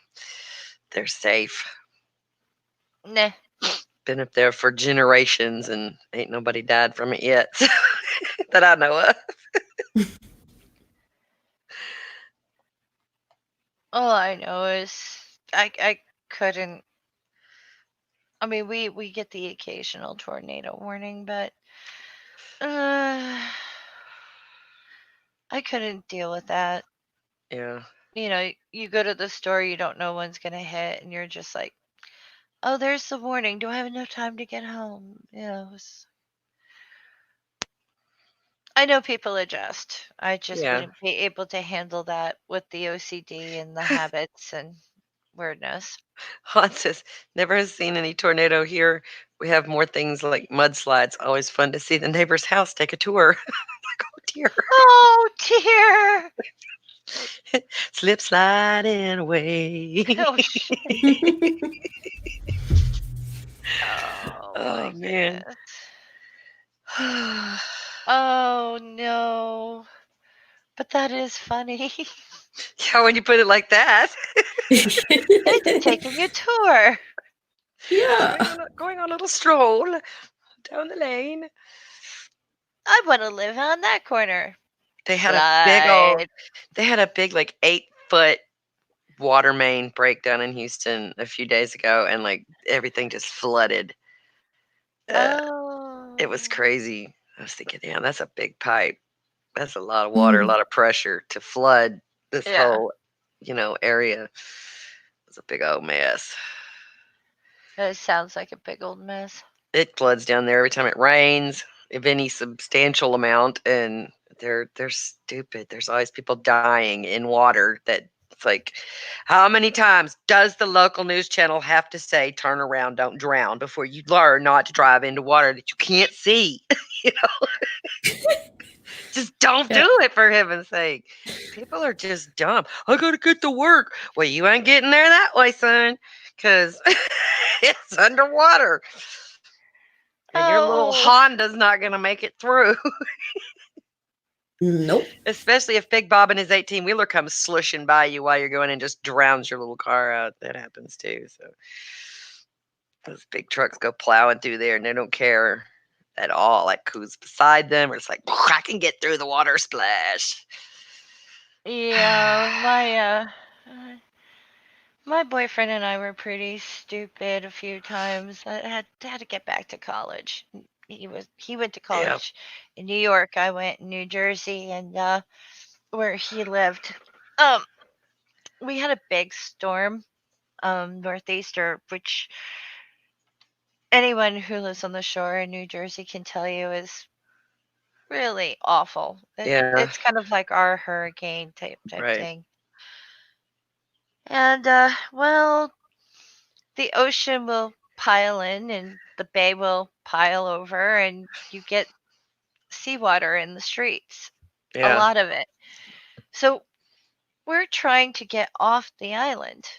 they're safe. Nah. Been up there for generations, and ain't nobody died from it yet that I know of. All I know is I couldn't. I mean, we get the occasional tornado warning, but I couldn't deal with that. Yeah. You go to the store, you don't know when's gonna hit, and you're just like, oh, there's the warning. Do I have enough time to get home? I know people adjust. I just Yeah. wouldn't be able to handle that with the OCD and the habits and weirdness. Hans says, never has seen any tornado here. We have more things like mudslides. Always fun to see the neighbor's house. Take a tour. Like, oh dear. Oh dear. Slip sliding away. Oh shit. Oh Oh my man. goodness. Yeah, Oh no. But that is funny. when you put it like that. It's taking a tour. Yeah. Going on a little stroll down the lane. I want to live on that corner. They had a big like 8-foot water main breakdown in Houston a few days ago, and like everything just flooded. It was Oh. crazy. I was thinking, damn, that's a big pipe. That's a lot of water, a lot of pressure to flood this Yeah. whole, area. It's a big old mess. It sounds like a big old mess. It floods down there every time it rains, if any substantial amount, and they're stupid. There's always people dying in water that it's like, how many times does the local news channel have to say turn around, don't drown before you learn not to drive into water that you can't see? Just don't Yeah. do it, for heaven's sake. People are just dumb. I gotta get to work. Well, you ain't getting there that way, son, because it's underwater. And your little Oh. Honda's not gonna make it through. Nope. Especially if Big Bob and his 18-wheeler comes slushing by you while you're going and just drowns your little car out. That happens too. So those big trucks go plowing through there and they don't care at all, like who's beside them, or it's like, I can get through the water splash. Yeah, my boyfriend and I were pretty stupid a few times. I had to get back to college. He went to Yeah. college in New York. I went in New Jersey, and where he lived, we had a big storm, northeaster, which anyone who lives on the shore in New Jersey can tell you is really awful. Yeah. It's kind of like our hurricane type Right. thing. And well, the ocean will pile in and the bay will pile over, and you get seawater in the streets, a Yeah. lot of it. So we're trying to get off the island,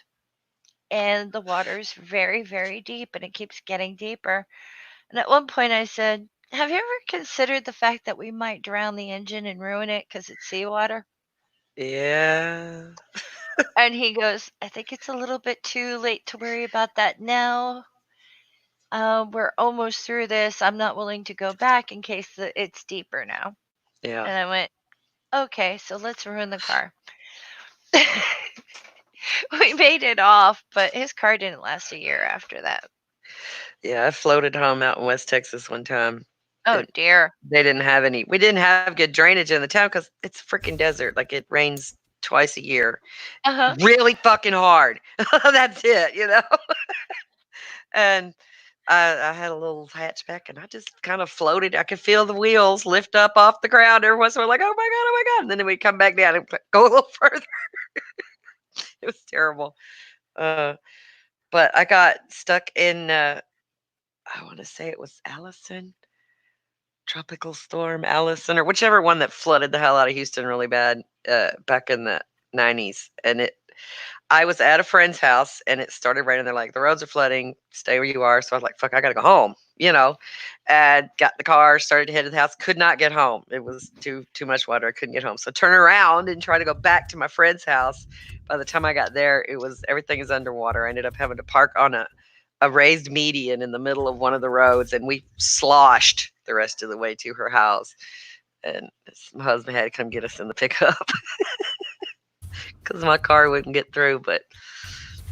and the water's very, very deep, and it keeps getting deeper. And at one point I said, have you ever considered the fact that we might drown the engine and ruin it because it's seawater? Yeah. And he goes, I think it's a little bit too late to worry about that now. We're almost through this. I'm not willing to go back in case it's deeper now. Yeah. And I went, okay, so let's ruin the car. We made it off, but his car didn't last a year after that. Yeah. I floated home out in West Texas one time. Oh dear. We didn't have good drainage in the town because it's a freaking desert. Like it rains twice a year. Uh-huh. Really fucking hard. That's it. And I had a little hatchback and I just kind of floated. I could feel the wheels lift up off the ground. Every once in a while, like, oh my God. And then we'd come back down and go a little further. It was terrible. But I got stuck in, I want to say it was Allison, Tropical Storm Allison, or whichever one that flooded the hell out of Houston really bad back in the 90s. And I was at a friend's house and it started raining. They're like, the roads are flooding. Stay where you are. So I was like, fuck, I got to go home, and got the car, started to head to the house, could not get home. It was too much water. I couldn't get home. So turn around and try to go back to my friend's house. By the time I got there, everything is underwater. I ended up having to park on a raised median in the middle of one of the roads, and we sloshed the rest of the way to her house. And my husband had to come get us in the pickup because my car wouldn't get through. But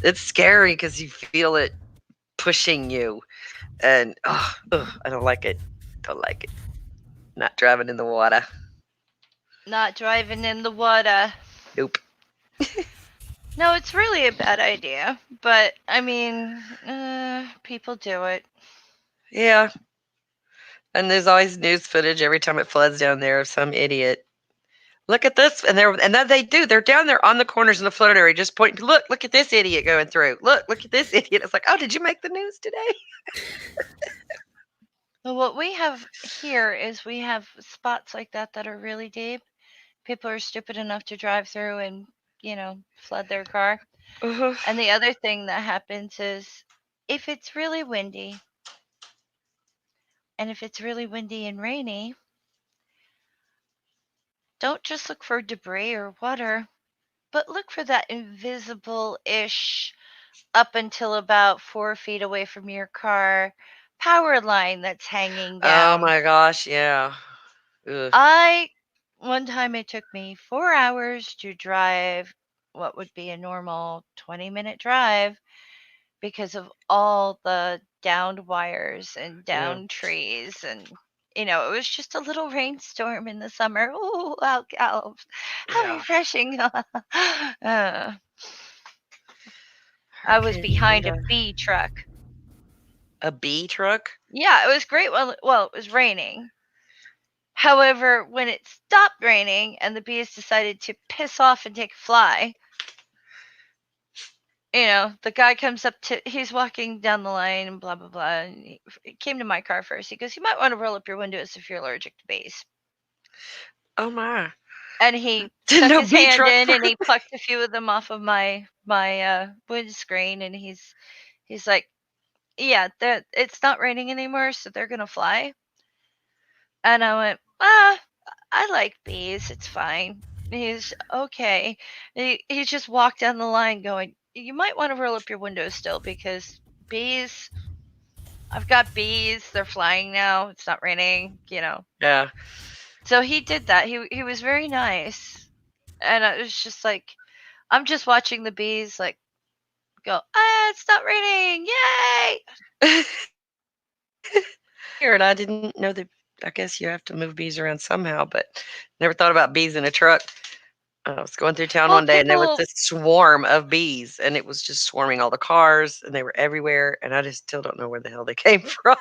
it's scary because you feel it pushing you, and I don't like it. Don't like it. Not driving in the water. Not driving in the water. Nope. No, it's really a bad idea. But, I mean, people do it. Yeah. And there's always news footage every time it floods down there of some idiot. Look at this, and then they do. They're down there on the corners in the flood area, just pointing. Look at this idiot going through. Look at this idiot. It's like, oh, did you make the news today? Well, what we have here is we have spots like that are really deep. People are stupid enough to drive through and, flood their car. Uh-huh. And the other thing that happens is if it's really windy and if it's really windy and rainy, don't just look for debris or water, but look for that invisible-ish up until about 4 feet away from your car power line that's hanging Oh down. my gosh, yeah. Ugh. One time it took me 4 hours to drive what would be a normal 20-minute drive because of all the downed wires and Yeah. downed trees, and it was just a little rainstorm in the summer. Oh, how Yeah. refreshing. I was Hurricane behind a Rita. B truck. A bee truck? Yeah, it was great while it was raining. However, when it stopped raining and the bees decided to piss off and take a fly, the guy comes up he's walking down the line and blah, blah, blah. And he came to my car first. He goes, "You might want to roll up your windows if you're allergic to bees." Oh my. And he Didn't stuck know his bee hand truck in and he first. plucked a few of them off of my windscreen. And he's like, "Yeah, it's not raining anymore, so they're going to fly." And I went, I like bees. It's fine. He's okay. He just walked down the line going, "You might want to roll up your windows still because bees, I've got bees. They're flying now. It's not raining, Yeah. So he did that. He was very nice. And I was just like, I'm just watching the bees like go, it's not raining. Yay! Here, and I didn't know that. I guess you have to move bees around somehow, but never thought about bees in a truck. I was going through town Well, one day and there was people, this swarm of bees and it was just swarming all the cars and they were everywhere and I just still don't know where the hell they came from.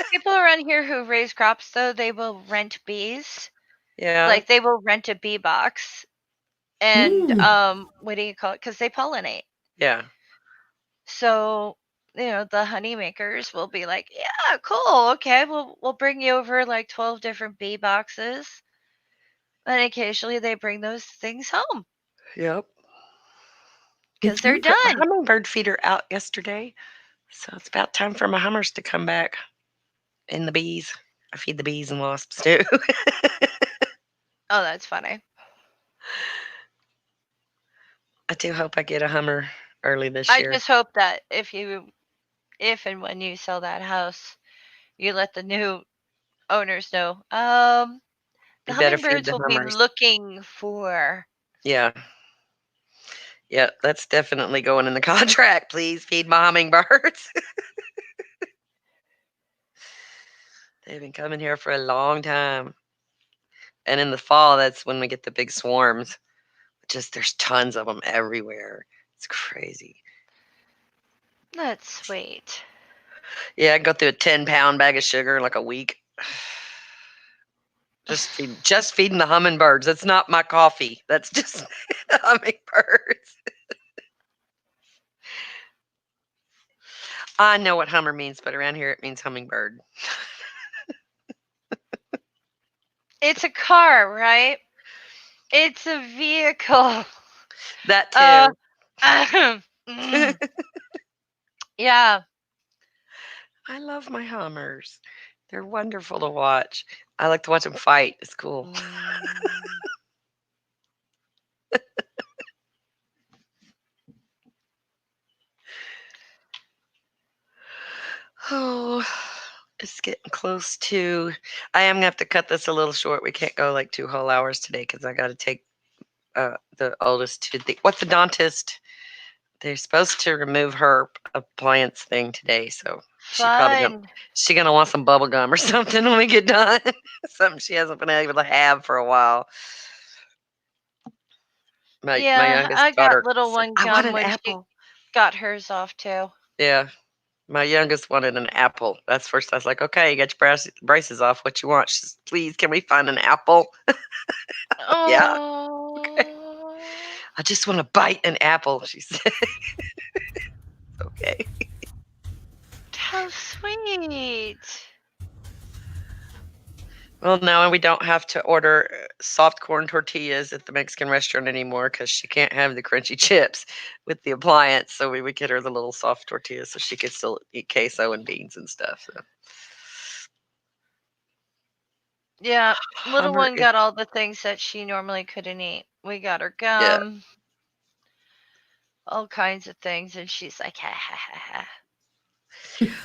people around here who raise crops, though, they will rent bees. Yeah. Like they will rent a bee box and what do you call it? Because they pollinate. Yeah. So the honey makers will be like, "Yeah, cool, okay, we'll bring you over like 12 different bee boxes," and occasionally they bring those things home Yep. because they're Put my done. hummingbird feeder out yesterday. So it's about time for my hummers to come back. And the bees. I feed the bees and wasps too. Oh, that's funny. I do hope I get a hummer early this I year. just hope that if and when you sell that house, you let the new owners know. The You better feed hummingbirds the will be hummers. looking for. Yeah. Yeah, that's definitely going in the contract. Please feed my hummingbirds. They've been coming here for a long time. And in the fall, that's when we get the big swarms. Just there's tons of them everywhere. It's crazy. That's sweet. Yeah, I go through a 10-pound bag of sugar in like a week. Just feeding the hummingbirds. That's not my coffee. That's just the hummingbirds. I know what hummer means, but around here it means hummingbird. It's a car, right? It's a vehicle. That too. Yeah. I love my hummers. They're wonderful to watch. I like to watch them fight. It's cool. Oh, it's getting close to. I am gonna have to cut this a little short. We can't go like 2 whole hours today because I got to take the oldest to the orthodontist. They're supposed to remove her appliance thing today, so Fun. she gonna want some bubble gum or something when we get done. Something she hasn't been able to have for a while. My youngest I got daughter little said, one "I want gum an when she apple." got hers off too. Yeah, my youngest wanted an apple. That's first. I was like, "Okay, you got your braces off. What you want?" She says, "Please, can we find an apple?" Yeah. Oh. I just want to bite an apple. She said, "Okay." How sweet. Well, now we don't have to order soft corn tortillas at the Mexican restaurant anymore because she can't have the crunchy chips with the appliance. So we would get her the little soft tortillas so she could still eat queso and beans and stuff. So Yeah, little Hummer one is got all the things that she normally couldn't eat. We got her yeah. gum, all kinds of things, and she's like, ha ha ha ha.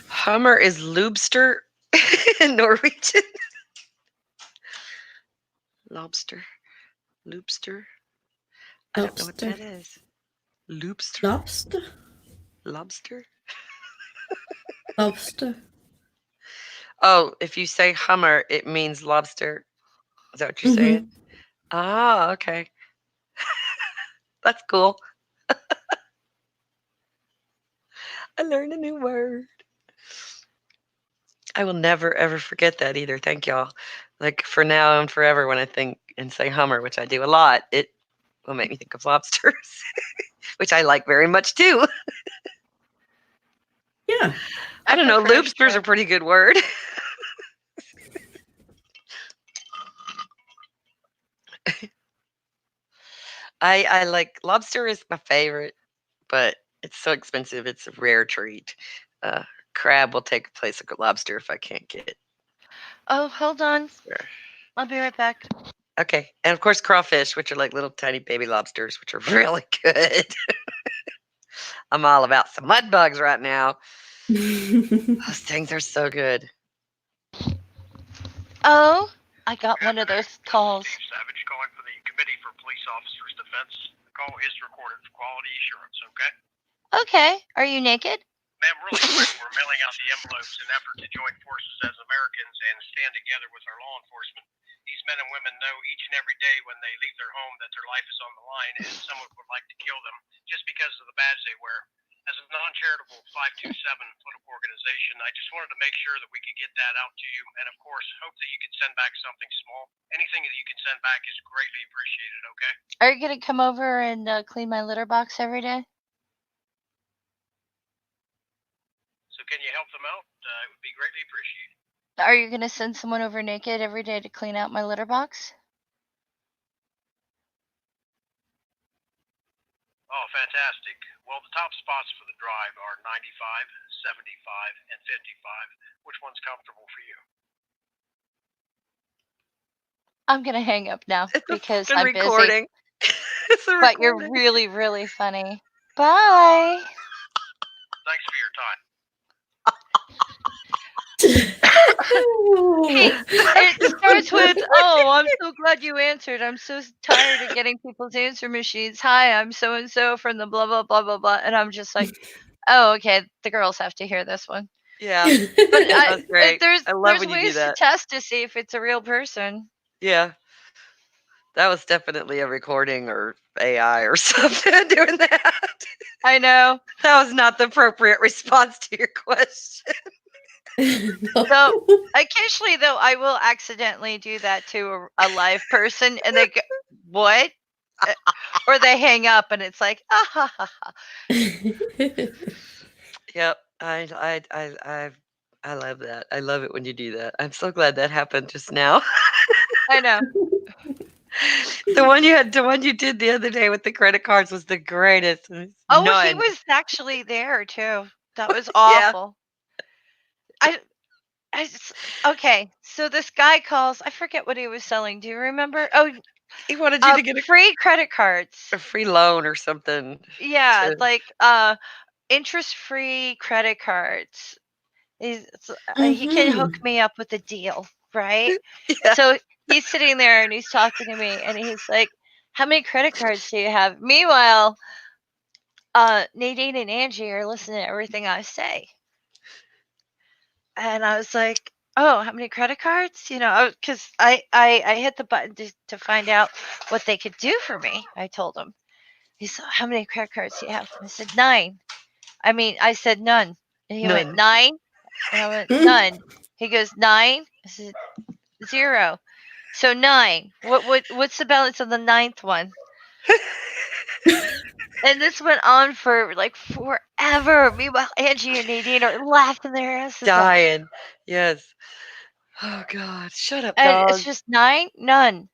Hummer is lobster in Norwegian. Lobster. Lobster. I don't know what Lobster. that is. Lobster. Lobster. Lobster. Lobster. Oh, if you say Hummer, it means lobster. Is that what you're saying? Ah, okay. That's cool. I learned a new word. I will never ever forget that either. Thank y'all. Like for now and forever, when I think and say Hummer, which I do a lot, it will make me think of lobsters, which I like very much too. Yeah. I don't know. prefer Lobster's a shrimp. pretty good word. I like lobster is my favorite, but it's so expensive. It's a rare treat. Crab will take the place of lobster if I can't get it. Oh, hold on. Sure. I'll be right back. Okay, and of course crawfish, which are like little tiny baby lobsters, which are really good. I'm all about some mud bugs right now. Those things are so good. Oh, I got one of those calls. Chief Savage calling for the Committee for Police Officers Defense. The call is recorded for quality assurance, okay? Okay. Are you naked? Ma'am, really quick, we're mailing out the envelopes in effort to join forces as Americans and stand together with our law enforcement. These men and women know each and every day when they leave their home that their life is on the line and someone would like to kill them just because of the badge they wear. As a non-charitable 527 political organization, I just wanted to make sure that we could get that out to you, and of course, hope that you could send back something small. Anything that you can send back is greatly appreciated, okay? Are you gonna come over and clean my litter box every day? So can you help them out? It would be greatly appreciated. Are you gonna send someone over naked every day to clean out my litter box? Oh, fantastic. Well, the top spots for the drive are 95, 75, and 55. Which one's comfortable for you? I'm gonna hang up now It's a because fucking I'm busy. recording. It's a But you're recording. really, really funny. Bye. Thanks for your time. Hey, it starts with, "Oh, I'm so glad you answered. I'm so tired of getting people's answer machines. Hi, I'm so and so from the blah blah blah blah blah." And I'm just like, "Oh, okay. The girls have to hear this one." Yeah, But that's great. there's I love when you do ways to that. test to see if it's a real person. Yeah, that was definitely a recording or AI or something doing that. I know. That was not the appropriate response to your question. So occasionally, though, I will accidentally do that to a live person, and they go, "What?" Or they hang up, and it's like, "Ah ha ha ha." Yep, I love that. I love it when you do that. I'm so glad that happened just now. I know. The one you did the other day with the credit cards was the greatest. Oh, None. he was actually there too. That was Yeah. awful. Okay. So this guy calls. I forget what he was selling. Do you remember? Oh, He wanted you to get free credit cards. a free loan or something. Yeah, to- like interest-free credit cards. He can hook me up with a deal, right? Yeah. So he's sitting there and he's talking to me, and he's like, "How many credit cards do you have?" Meanwhile, Nadine and Angie are listening to everything I say. And I was like, "Oh, how many credit cards?" You know, because I hit the button to find out what they could do for me. I told him. He said, "How many credit cards do you have?" I said, 9. I said, "None." And he went, None. 9? And I went, "None." He goes, 9? I said, 0. So 9. What's the balance of the 9th one? And this went on for like forever. Meanwhile, Angie and Nadine are laughing their asses off. Dying. Yes. Oh God. Shut up, And dog. it's just 9, none.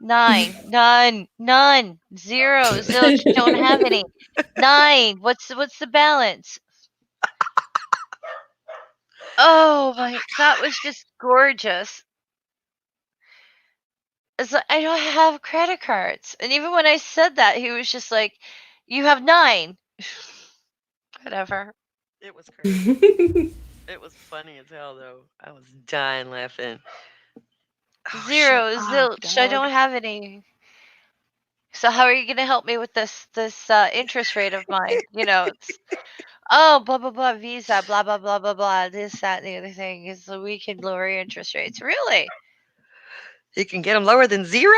9, none, none, 0, zilch, don't have any. 9, what's the balance? Oh my, that was just gorgeous. It's like, I don't have credit cards. And even when I said that, he was just like, you have 9. Whatever. It was crazy. It was funny as hell, though. I was dying laughing. Oh, 0, shut up, zilch. I don't dog. have any. So how are you gonna help me with this interest rate of mine? It's blah blah blah Visa, blah blah blah blah blah, this, that, and the other thing is so we can lower your interest rates. Really? You can get them lower than 0?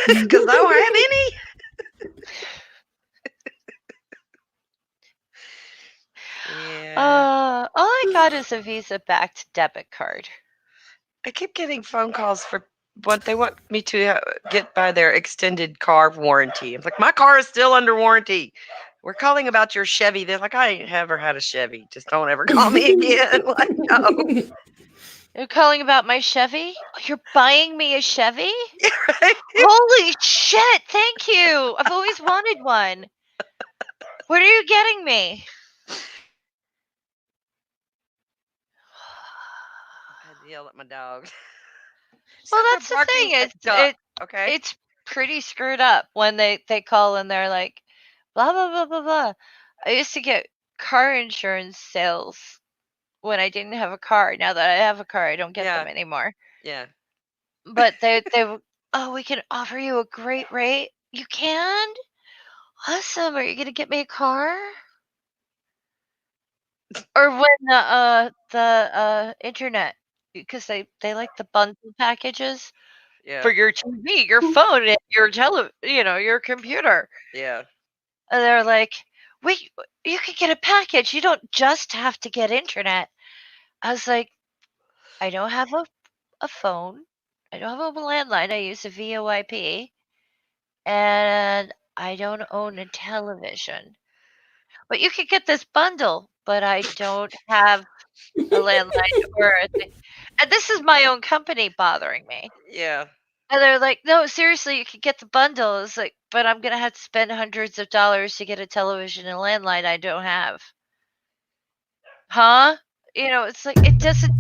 Because I don't have any. Yeah. All I got is a Visa-backed debit card. I keep getting phone calls for what they want me to get by their extended car warranty. I'm like, my car is still under warranty. We're calling about your Chevy. They're like, I ain't ever had a Chevy. Just don't ever call me again. Like, no. You're calling about my Chevy? You're buying me a Chevy? Right? Holy shit! Thank you. I've always wanted one. What are you getting me? I had to yell at my dog. Well, Stop that's the barking thing. at duck, okay? It's pretty screwed up when they call and they're like, blah blah blah blah blah. I used to get car insurance sales when I didn't have a car. Now that I have a car, I don't get them Yeah. anymore. Yeah. But we can offer you a great rate. You can? Awesome. Are you gonna get me a car? Or when the internet, because they like the bundle packages Yeah. for your TV, your phone, and your your computer. Yeah. And they're like, "Wait, you could get a package. You don't just have to get internet." I was like, "I don't have a phone. I don't have a landline. I use a VoIP, and I don't own a television. But you could get this bundle, but I don't have a landline or a thing." And this is my own company bothering me. Yeah. And they're like, "No, seriously, you could get the bundle." It's like, but I'm gonna have to spend hundreds of dollars to get a television and landline I don't have. Huh? It's like it doesn't.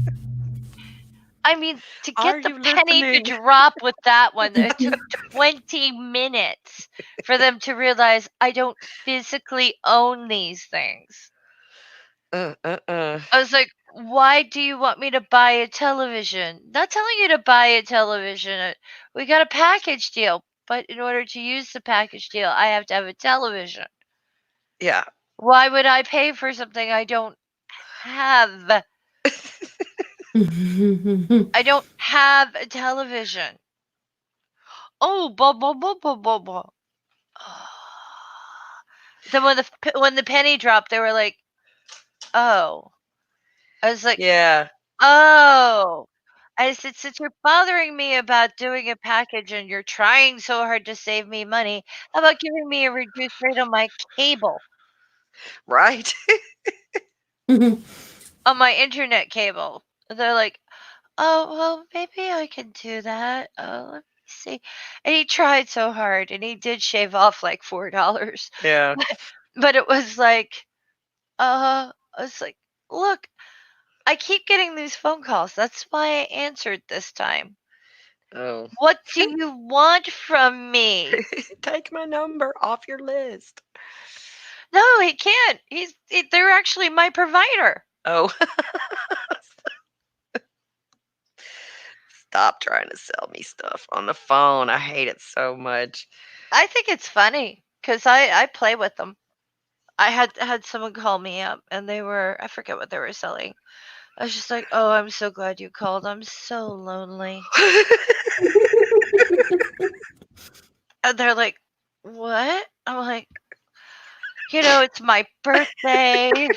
I mean, to Are get the you penny listening? to drop with that one, it took 20 minutes for them to realize I don't physically own these things. I was like, why do you want me to buy a television? Not telling you to buy a television. We got a package deal, but in order to use the package deal, I have to have a television. Yeah. Why would I pay for something I don't have? I don't have a television. Oh, blah blah blah blah blah blah. Then when the penny dropped, they were like, "Oh." I was like, Yeah. "Oh." I said, "Since you're bothering me about doing a package and you're trying so hard to save me money, how about giving me a reduced rate on my cable, Right. on my internet cable?" And they're like, "Oh, well, maybe I can do that. Let me see." And he tried so hard, and he did shave off like $4. Yeah. But it was like, I was like, "Look, I keep getting these phone calls. That's why I answered this time. Oh. What do you want from me?" Take my number off your list. No, he can't. They're actually my provider. Oh. Stop trying to sell me stuff on the phone. I hate it so much. I think it's funny because I play with them. I had someone call me up and I forget what they were selling. I was just like, "Oh, I'm so glad you called. I'm so lonely." And they're like, "What?" I'm like, "It's my birthday.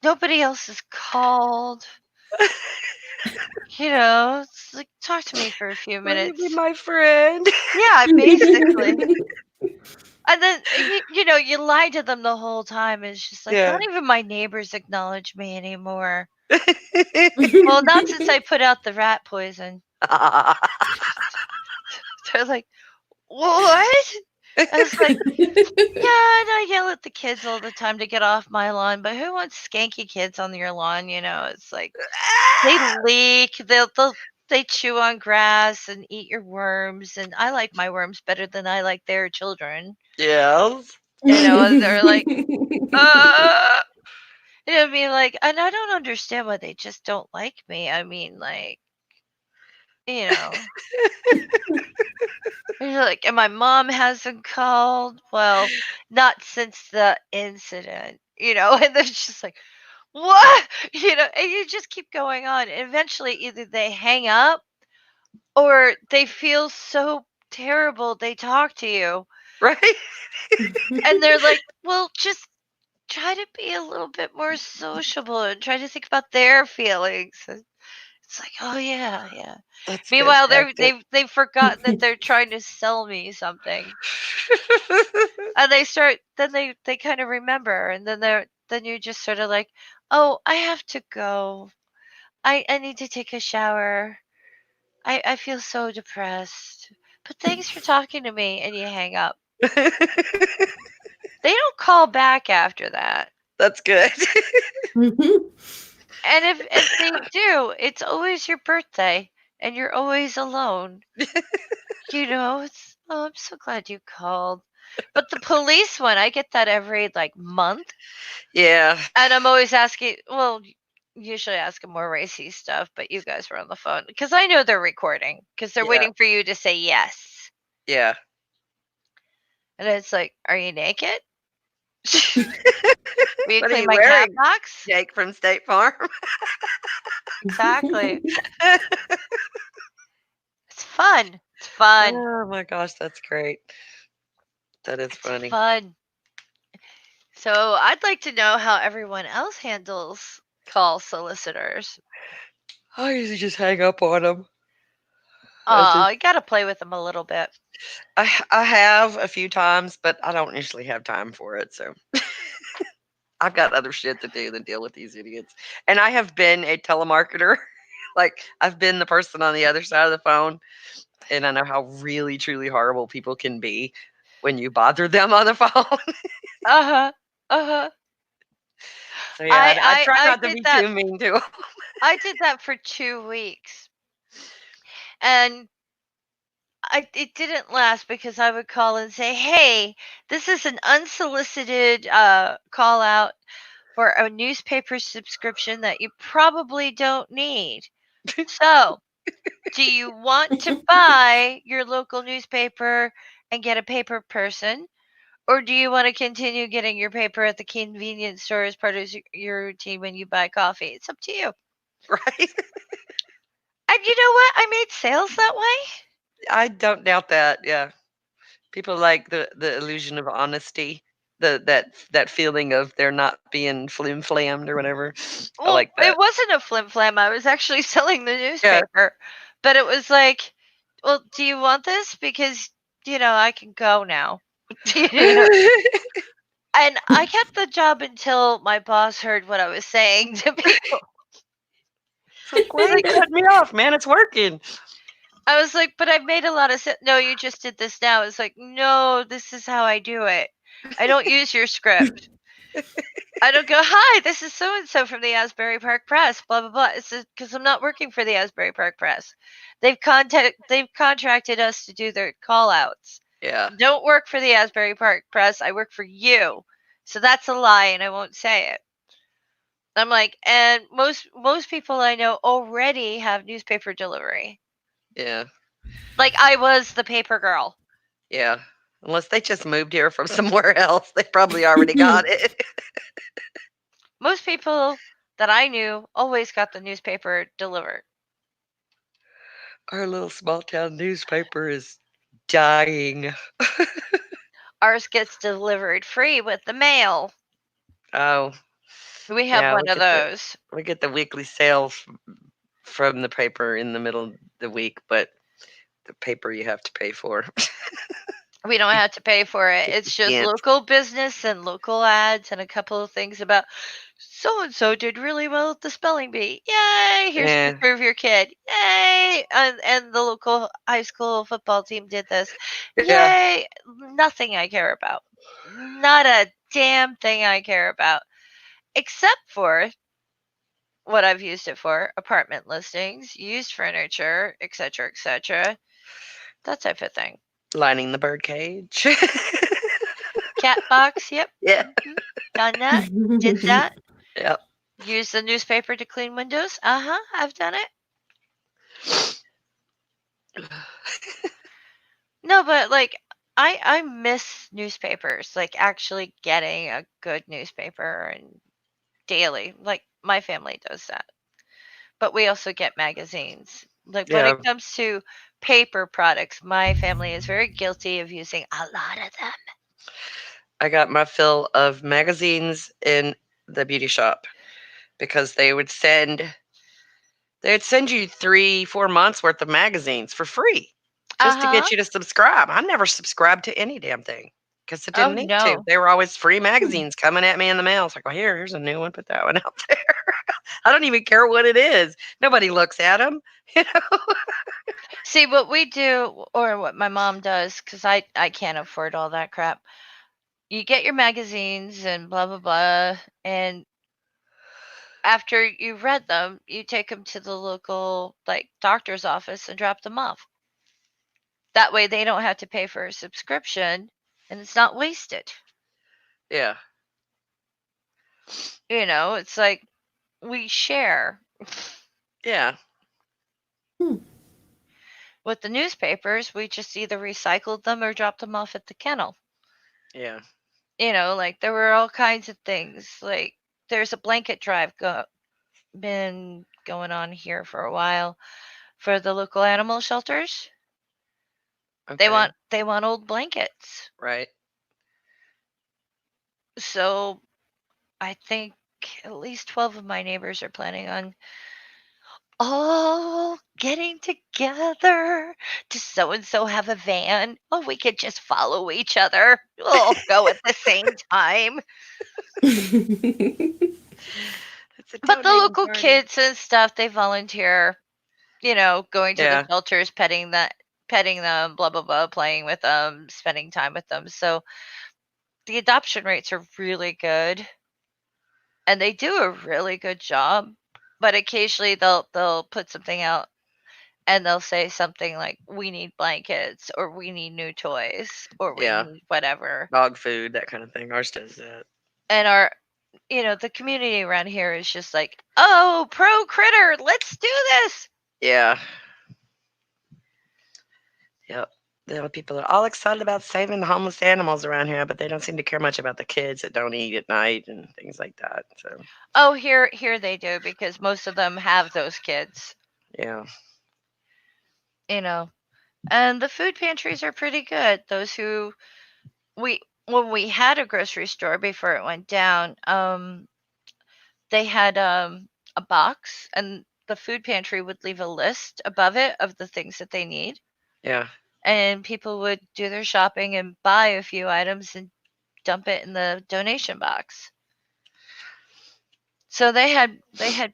Nobody else has called. It's like, talk to me for a few Will you minutes." be my friend? Yeah, basically. And then you lie to them the whole time. It's just like, Yeah. not even my neighbors acknowledge me anymore. Well, not since I put out the rat poison. They're like, "What?" I was like, "Yeah, and I yell at the kids all the time to get off my lawn, but who wants skanky kids on your lawn?" It's like they leak. they chew on grass and eat your worms, and I like my worms better than I like their children. Yes. You know, and they're like, uh, you know, I mean, like, and I don't understand why they just don't like me. I mean, like, you know, they're like, and my mom hasn't called. Well, not since the incident, you know, and they're just like, what? You know, and you just keep going on. And eventually, either they hang up or they feel so terrible they talk to you. Right? And they're like, well, just try to be a little bit more sociable and try to think about their feelings. And it's like, oh yeah, yeah. That's Meanwhile, fantastic. they've forgotten that they're trying to sell me something, and they kind of remember, and then you're just sort of like, oh, I have to go. I need to take a shower. I feel so depressed. But thanks for talking to me, and you hang up. They don't call back after that. That's good. And if they do, it's always your birthday and you're always alone. You know, it's oh, I'm so glad you called. But the police one, I get that every like month. Yeah. And I'm always asking, well, usually asking more racy stuff, but you guys were on the phone because I know they're recording because they're Yeah. waiting for you to say yes. Yeah. And it's like, are you naked? Will you What are clean you my cat wearing? box? Jake from State Farm. Exactly. It's fun. It's fun. Oh my gosh, that's great. That is It's funny. fun. So I'd like to know how everyone else handles call solicitors. I usually just hang up on them. Oh, you gotta play with them a little bit. I have a few times, but I don't usually have time for it. So I've got other shit to do than deal with these idiots. And I have been a telemarketer. Like I've been the person on the other side of the phone, and I know how really truly horrible people can be when you bother them on the phone. Uh huh. Uh huh. So yeah, I try I not to did be that. too mean to them. I did that for 2 weeks, and it didn't last because I would call and say, "Hey, this is an unsolicited call out for a newspaper subscription that you probably don't need. So, do you want to buy your local newspaper and get a paper person? Or do you want to continue getting your paper at the convenience store as part of your routine when you buy coffee? It's up to you." Right? And you know what? I made sales that way. I don't doubt that. Yeah. People like the illusion of honesty, that feeling of they're not being flim-flammed or whatever. I Well, like that. it wasn't a flim flam. I was actually selling the Yeah. newspaper. But it was like, well, do you want this? Because, I can go now. You know? And I kept the job until my boss heard what I was saying to people. It's like, why are you cutting me off, man? It's working. I was like, but I've made a lot of sense. No, you just did this now. It's like, no, this is how I do it. I don't use your script. I don't go, hi, this is so and so from the Asbury Park Press, blah blah blah. It's because I'm not working for the Asbury Park Press. They've contracted us to do their call outs. Yeah. Don't work for the Asbury Park Press. I work for you. So that's a lie, and I won't say it. I'm like, and most people I know already have newspaper delivery. Yeah. Like I was the paper girl. Yeah. Unless they just moved here from somewhere else, they probably already got it. Most people that I knew always got the newspaper delivered. Our little small town newspaper is dying. Ours gets delivered free with the mail. Oh, We have yeah. one of those. We get the weekly sales from the paper in the middle of the week, but the paper you have to pay for. We don't have to pay for it. It's just Can't. local business and local ads and a couple of things about so and so did really well at the spelling bee. Yay! Here's a Yeah. picture of your kid. Yay! And the local high school football team did this. Yeah. Yay! Nothing I care about. Not a damn thing I care about. Except for what I've used it for: apartment listings, used furniture, etc., that type of thing. Lining the birdcage. Cat box, yep. Yeah. Done that. Did that. Yep. Use the newspaper to clean windows. I've done it. No, but like I miss newspapers, like actually getting a good newspaper and daily. Like my family does that. But we also get magazines. Like when Yeah. it comes to paper products, my family is very guilty of using a lot of them. I got my fill of magazines in the beauty shop because they'd send you 3-4 months worth of magazines for free just to Uh-huh. get you to subscribe. I never subscribed to any damn thing because I Oh didn't need to. no. They were always free magazines coming at me in the mail. It's like, well, here's a new one. Put that one out there. I don't even care what it is. Nobody looks at them. You know? See, what we do, or what my mom does, because I can't afford all that crap. You get your magazines and blah blah blah, and after you've read them, you take them to the local like doctor's office and drop them off. That way they don't have to pay for a subscription and it's not wasted. Yeah. You know, it's like we share. Yeah. With the newspapers, we just either recycled them or dropped them off at the kennel. Yeah. You know, like there were all kinds of things. Like there's a blanket drive been going on here for a while for the local animal shelters. Okay. They want old blankets. Right. So I think at least 12 of my neighbors are planning on all getting together. Does so and so have a van? Oh, we could just follow each other. We'll go at the same time. It's a But the donating local party. kids and stuff, they volunteer, you know, going to Yeah. the shelters, petting them, blah blah blah, playing with them, spending time with them. So the adoption rates are really good. And they do a really good job. But occasionally they'll put something out and they'll say something like, we need blankets or we need new toys or we Yeah. need whatever. Dog food, that kind of thing. Ours does that. And our, you know, the community around here is just like, oh, pro critter, let's do this. Yeah. Yep. The people are all excited about saving the homeless animals around here, but they don't seem to care much about the kids that don't eat at night and things like that. So Oh, here they do, because most of them have those kids, yeah. you know. And the food pantries are pretty good. Those who when we had a grocery store before it went down, they had a box, and the food pantry would leave a list above it of the things that they need, Yeah. and people would do their shopping and buy a few items and dump it in the donation box. So they had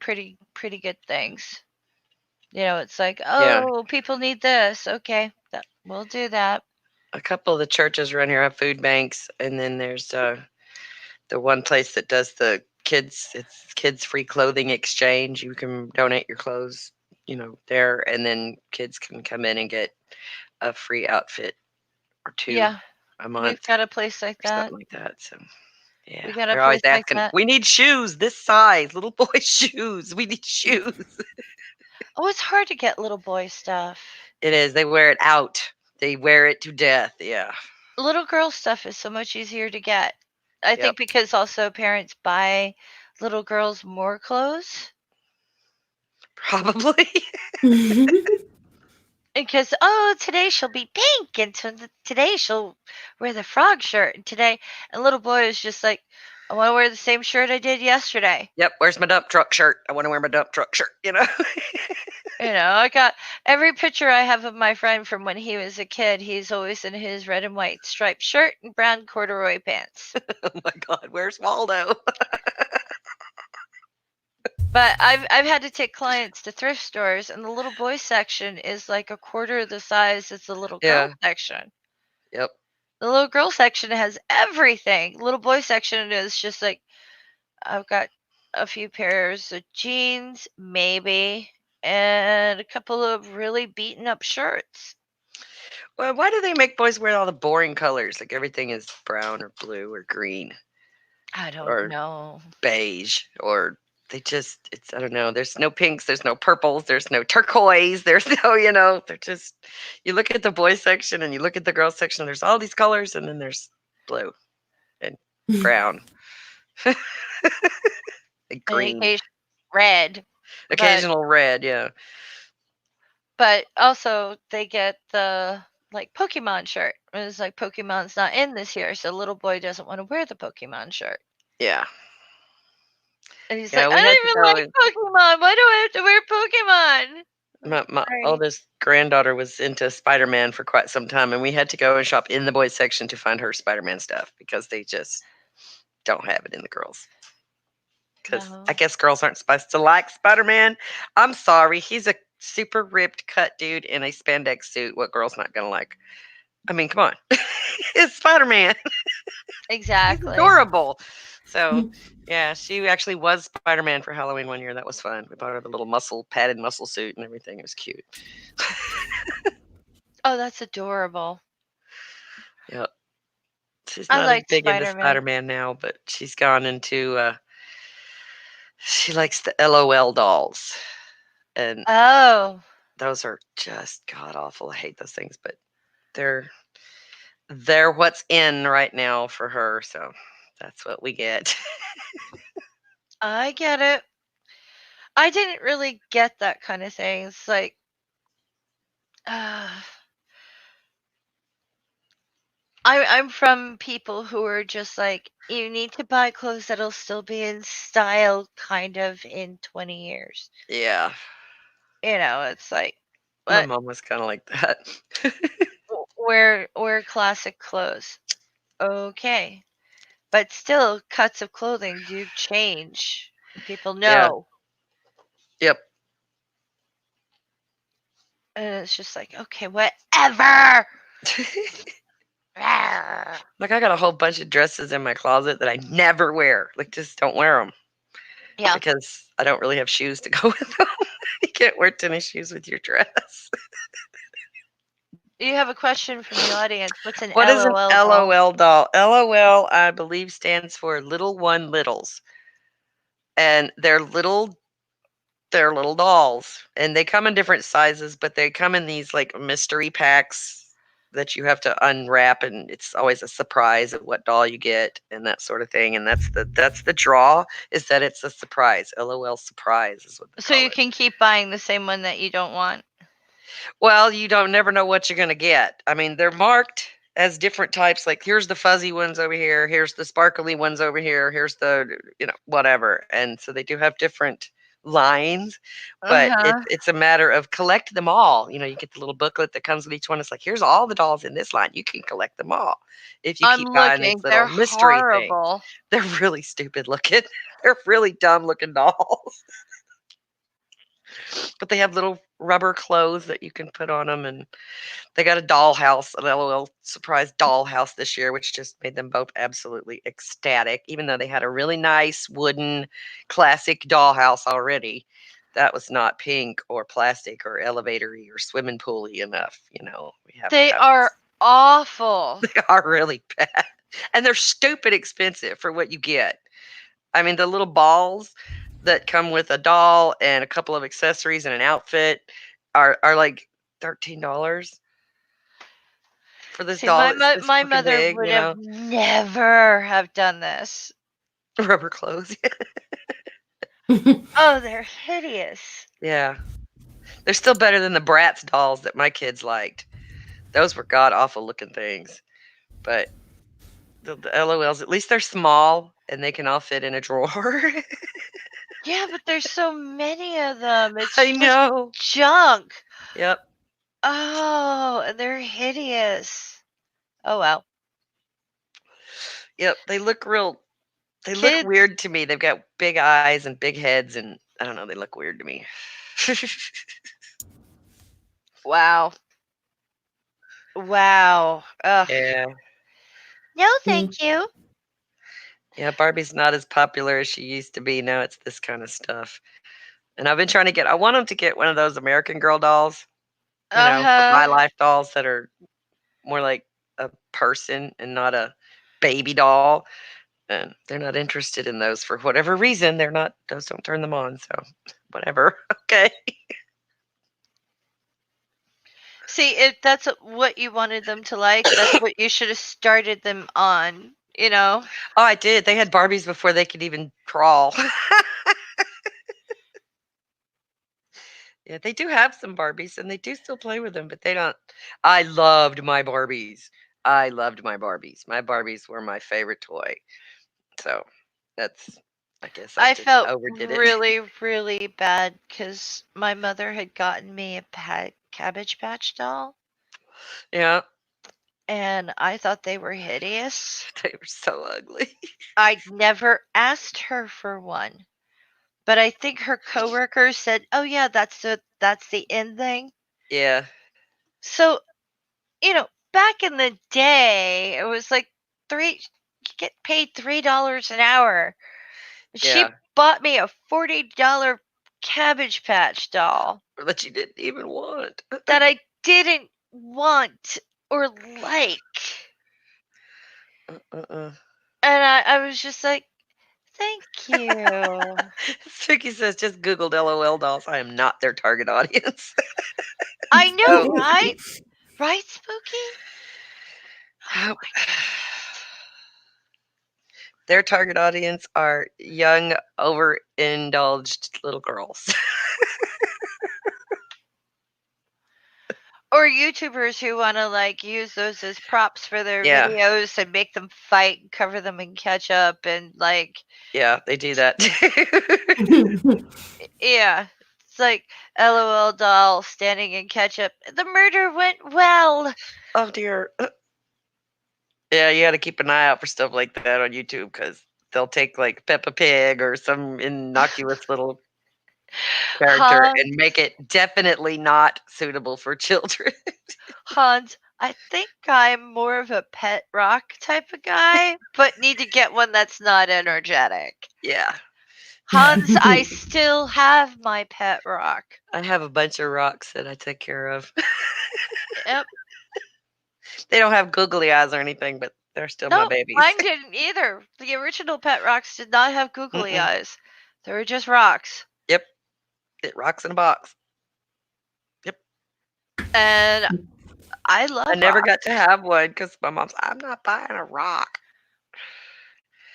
pretty good things. You know, it's like, Yeah. oh, people need this. Okay, we'll do that. A couple of the churches around here have food banks, and then there's the one place that does the kids free clothing exchange. You can donate your clothes, there, and then kids can come in and get a free outfit or two Yeah, a we've month got a place like or that. something like that. So yeah, We got a they're always place like asking, that. we need shoes this size, little boy shoes. We need shoes. Oh, it's hard to get little boy stuff. It is. They wear it out. They wear it to death. Yeah. Little girl stuff is so much easier to get. I Yep. think because also parents buy little girls more clothes. Probably. Because, oh, today she'll be pink, and today she'll wear the frog shirt, and little boy is just like, I want to wear the same shirt I did yesterday. Yep. Where's my dump truck shirt? I want to wear my dump truck shirt. You know, I got every picture I have of my friend from when he was a kid. He's always in his red and white striped shirt and brown corduroy pants. Oh my God, where's Waldo? But I've had to take clients to thrift stores, and the little boy section is like a quarter of the size as the little girl Yeah. section. Yep. The little girl section has everything. The little boy section is just like, I've got a few pairs of jeans, maybe, and a couple of really beaten up shirts. Well, why do they make boys wear all the boring colors? Like everything is brown or blue or green I don't or know. beige, or they just, it's, I don't know. There's no pinks, there's no purples, there's no turquoise, there's no, they're just, you look at the boys section and you look at the girls section, there's all these colors, and then there's blue and brown and And green, occasional red. occasional red. Yeah. But also they get the like Pokemon shirt. It's like Pokemon's not in this year, so little boy doesn't want to wear the Pokemon shirt. Yeah. And he's Yeah, like, we I had to don't even go like Pokemon. Why do I have to wear Pokemon? My Sorry. oldest granddaughter was into Spider-Man for quite some time, and we had to go and shop in the boys section to find her Spider-Man stuff because they just don't have it in the girls. Because No. I guess girls aren't supposed to like Spider-Man. I'm sorry, he's a super ripped, cut dude in a spandex suit. What girl's not gonna like? I mean, come on, it's Spider-Man. He's Exactly. adorable. So yeah, she actually was Spider-Man for Halloween one year. That was fun. We bought her the little padded muscle suit and everything. It was cute. Oh, that's adorable. Yep. She's I not as liked big into Spider-Man. Spider-Man now, but she's gone into she likes the LOL dolls. And Oh, those are just god awful. I hate those things, but they're what's in right now for her, so that's what we get. I get it. I didn't really get that kind of thing. It's like, I'm from people who are just like, you need to buy clothes that'll still be in style kind of in 20 years. Yeah. It's like, My what? mom was kind of like that. Wear classic clothes. Okay. But still, cuts of clothing do change. People Yeah. know. Yep. And it's just like, okay, whatever. Like I got a whole bunch of dresses in my closet that I never wear. Like just don't wear them. Yeah. Because I don't really have shoes to go with them. You can't wear tennis shoes with your dress. You have a question from the audience. What's an What is an LOL doll? LOL doll? LOL, I believe, stands for Little One Littles. And they're little dolls. And they come in different sizes, but they come in these like mystery packs that you have to unwrap, and it's always a surprise of what doll you get and that sort of thing. And that's the draw, is that it's a surprise. LOL surprise is what they So call you it. can keep buying the same one that you don't want. Well, you don't never know what you're gonna get. I mean, they're marked as different types. Like here's the fuzzy ones over here. Here's the sparkly ones over here. Here's the whatever. And so they do have different lines, but it's a matter of collect them all. You get the little booklet that comes with each one. It's like here's all the dolls in this line. You can collect them all if you I'm keep buying these looking. little They're mystery things. horrible. They're really stupid looking. They're really dumb looking dolls. But they have little rubber clothes that you can put on them, and they got a dollhouse, an LOL surprise dollhouse this year, which just made them both absolutely ecstatic. Even though they had a really nice wooden classic dollhouse already, that was not pink or plastic or elevator-y or swimming pool-y enough. We have They to have are awful. They are really bad, and they're stupid expensive for what you get. I mean, the little balls that come with a doll and a couple of accessories and an outfit are like $13 for this See, doll. my, It's mo- this my fucking mother big, would have never have done this. rubber clothes. Oh, they're hideous. Yeah, they're still better than the Bratz dolls that my kids liked. Those were god awful looking things, but the LOLs, at least they're small and they can all fit in a drawer. Yeah, but there's so many of them. It's I just know. junk. Yep. Oh, and they're hideous. Oh well. Yep. They look Kids, look weird to me. They've got big eyes and big heads, and I don't know, they look weird to me. wow. Wow. Ugh. Yeah. No, thank you. Yeah, Barbie's not as popular as she used to be. Now it's this kind of stuff. And I've been trying to I want them to get one of those American Girl dolls, or My Uh-huh. Life dolls that are more like a person and not a baby doll. And they're not interested in those for whatever reason. Those don't turn them on. So whatever. Okay. See, if that's what you wanted them to like, that's what you should have started them on, you know? Oh, I did. They had Barbies before they could even crawl. Yeah, they do have some Barbies and they do still play with them, but they don't. I loved my Barbies. I loved my Barbies. My Barbies were my favorite toy. So that's, I guess I I just felt overdid it. really, really bad because my mother had gotten me a Cabbage Patch doll, Yeah, and I thought they were hideous. they were so ugly. I never asked her for one, but I think her coworkers said, "Oh yeah, that's the in thing." Yeah, So, back in the day, it was like you get paid $3 an hour. She yeah. bought me a $40 Cabbage Patch doll That you didn't even want. that I didn't want or like. Uh-uh. And I was just like, thank you. Vicky says, just Googled LOL dolls. I am not their target audience. I know, Oh, right? Right, Spooky? Oh nope. my goodness. Their target audience are young, overindulged little girls. Or YouTubers who want to like use those as props for their Yeah, videos and make them fight and cover them in ketchup and like, yeah, they do that too. yeah. It's like LOL doll standing in ketchup. The murder went well. Oh dear. Yeah, you got to keep an eye out for stuff like that on YouTube because they'll take like Peppa Pig or some innocuous little character Hans, and make it definitely not suitable for children. Hans, I think I'm more of a pet rock type of guy, but need to get one that's not energetic. Yeah, Hans, I still have my pet rock. I have a bunch of rocks that I take care of. Yep. They don't have googly eyes or anything, but they're still my No, babies. mine didn't either. The original pet rocks did not have googly Mm-mm. eyes. They were just rocks. Yep, it rocks in a box. Yep. And I love I never rocks. got to have one because my mom's, I'm not buying a rock.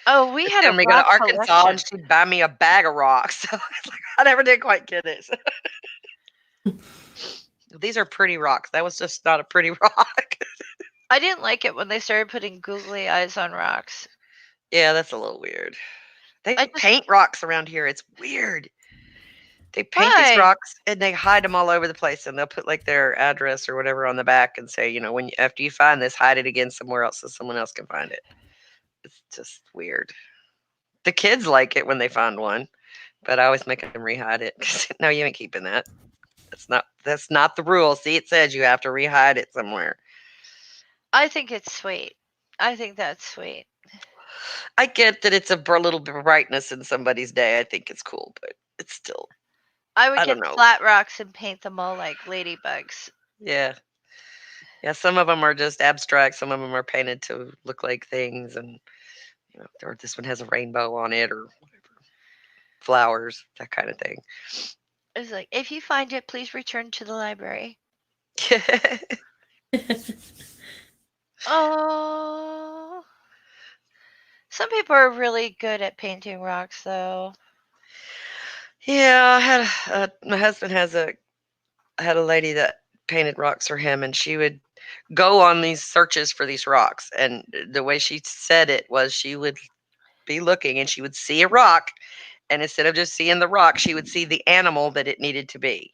Oh, we She'd had a send me to go to rock Arkansas collection. and she'd buy me a bag of rocks. So it's like, I never did quite get it. These are pretty rocks. That was just not a pretty rock. I didn't like it when they started putting googly eyes on rocks. Yeah, that's a little weird. They I just paint rocks around here. It's weird. They paint these why? rocks and they hide them all over the place, and they'll put like their address or whatever on the back and say, after you find this, hide it again somewhere else so someone else can find it. It's just weird. The kids like it when they find one, but I always make them rehide it. No, you ain't keeping that. That's not the rule. See, it says you have to rehide it somewhere. I think it's sweet. I think that's sweet. I get that it's a little bit of brightness in somebody's day. I think it's cool, but it's still, I would I get don't know. flat rocks and paint them all like ladybugs. Yeah. Yeah, some of them are just abstract. Some of them are painted to look like things, and or this one has a rainbow on it, or whatever, flowers, that kind of thing. It's like, if you find it, please return to the library. Oh. Some people are really good at painting rocks, though. Yeah, my husband had a lady that painted rocks for him, and she would go on these searches for these rocks. And the way she said it was, she would be looking and she would see a rock, and instead of just seeing the rock, she would see the animal that it needed to be.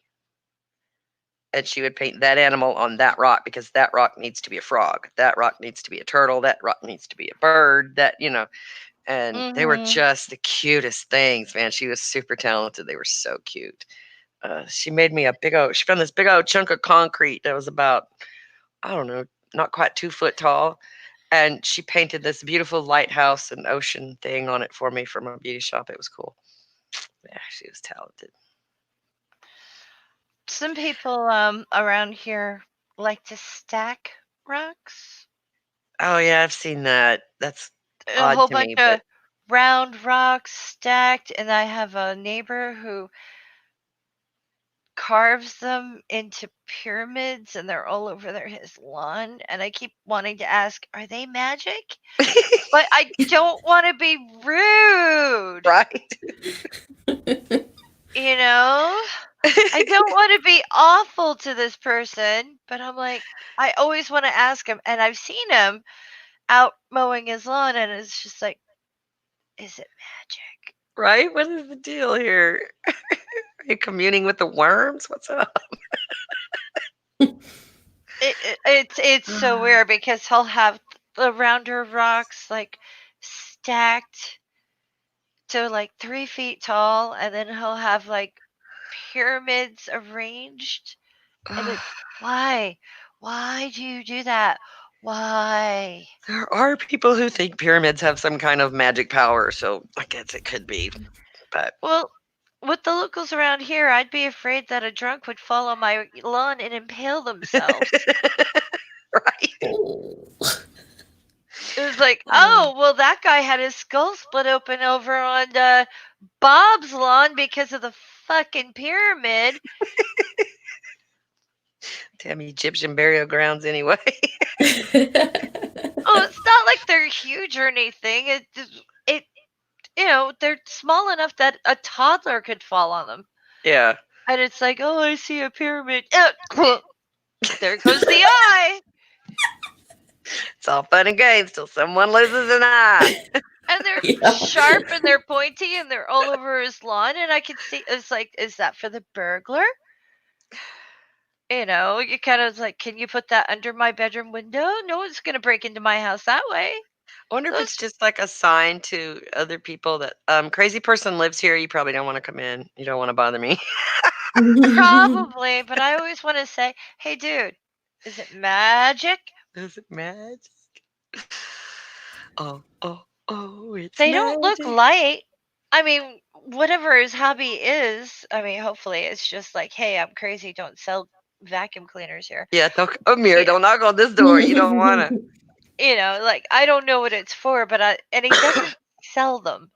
And she would paint that animal on that rock because that rock needs to be a frog. That rock needs to be a turtle. That rock needs to be a bird. And they were Mm-hmm. just the cutest things, man. She was super talented. They were so cute. She made me she found this big old chunk of concrete that was about, I don't know, not quite 2 foot tall. And she painted this beautiful lighthouse and ocean thing on it for me from a beauty shop. It was cool. Yeah, she was talented. Some people around here like to stack rocks. Oh yeah, I've seen that. That's A odd whole to bunch me, of but round rocks stacked, and I have a neighbor who carves them into pyramids, and they're all over his lawn. And I keep wanting to ask, are they magic? But I don't want to be rude. right? You know? I don't want to be awful to this person, but I'm like, I always want to ask him. And I've seen him out mowing his lawn, and it's just like, is it magic? Right? What is the deal here? Are you communing with the worms? What's up? It's so weird because he'll have the rounder rocks like stacked to like 3 feet tall, and then he'll have like pyramids arranged. And it's why do you do that? Why? There are people who think pyramids have some kind of magic power, so I guess it could be. But Well, with the locals around here, I'd be afraid that a drunk would fall on my lawn and impale themselves. right? Oh. It was like, oh, well, that guy had his skull split open over on Bob's lawn because of the fucking pyramid. Damn Egyptian burial grounds anyway. Oh, it's not like they're huge or anything. It they're small enough that a toddler could fall on them. Yeah. And it's like, oh, I see a pyramid. There goes the eye. It's all fun and games till someone loses an eye. And they're Yeah. sharp and they're pointy and they're all over his lawn. And I could see, it's like, is that for the burglar? You know, you kind of like, can you put that under my bedroom window? No one's going to break into my house that way. I wonder if it's just like a sign to other people that crazy person lives here. You probably don't want to come in. You don't want to bother me. Probably, but I always want to say, hey, dude, is it magic? Is it magic? Oh, it's They don't look magic. light. I mean, whatever his hobby is, I mean, hopefully it's just like, hey, I'm crazy. Don't sell vacuum cleaners here. Yeah, don't come here. Don't knock on this door. You don't want to. You know, like, I don't know what it's for, but and he doesn't sell them.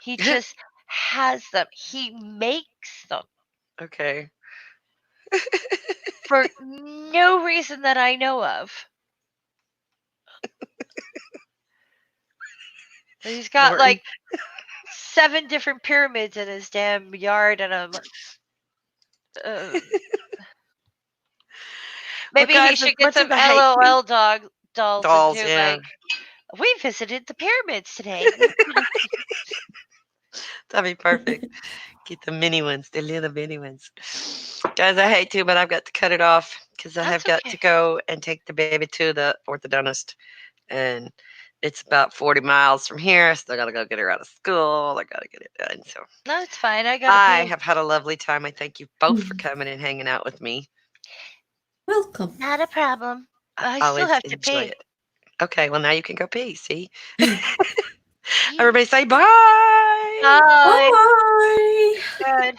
He just has them. He makes them Okay. for no reason that I know of. He's got Morton. like 7 different pyramids in his damn yard, and I'm maybe he guys, should as get much some as I hate you- LOL dolls Dolls, and do yeah. like, we visited the pyramids today. That'd be perfect. Get the mini ones, the little mini ones. Guys, I hate to, but I've got to cut it off because I have That's got okay. to go and take the baby to the orthodontist. And it's about 40 miles from here. So I got to go get her out of school. I got to get it done. So No, it's fine. I got I have had a lovely time. I thank you both for Mm. coming and hanging out with me. Welcome. Not a problem. I Always still have to enjoy pee. it. Okay, well, now you can go pee. See? Pee. Everybody say bye. Bye. Bye. Good.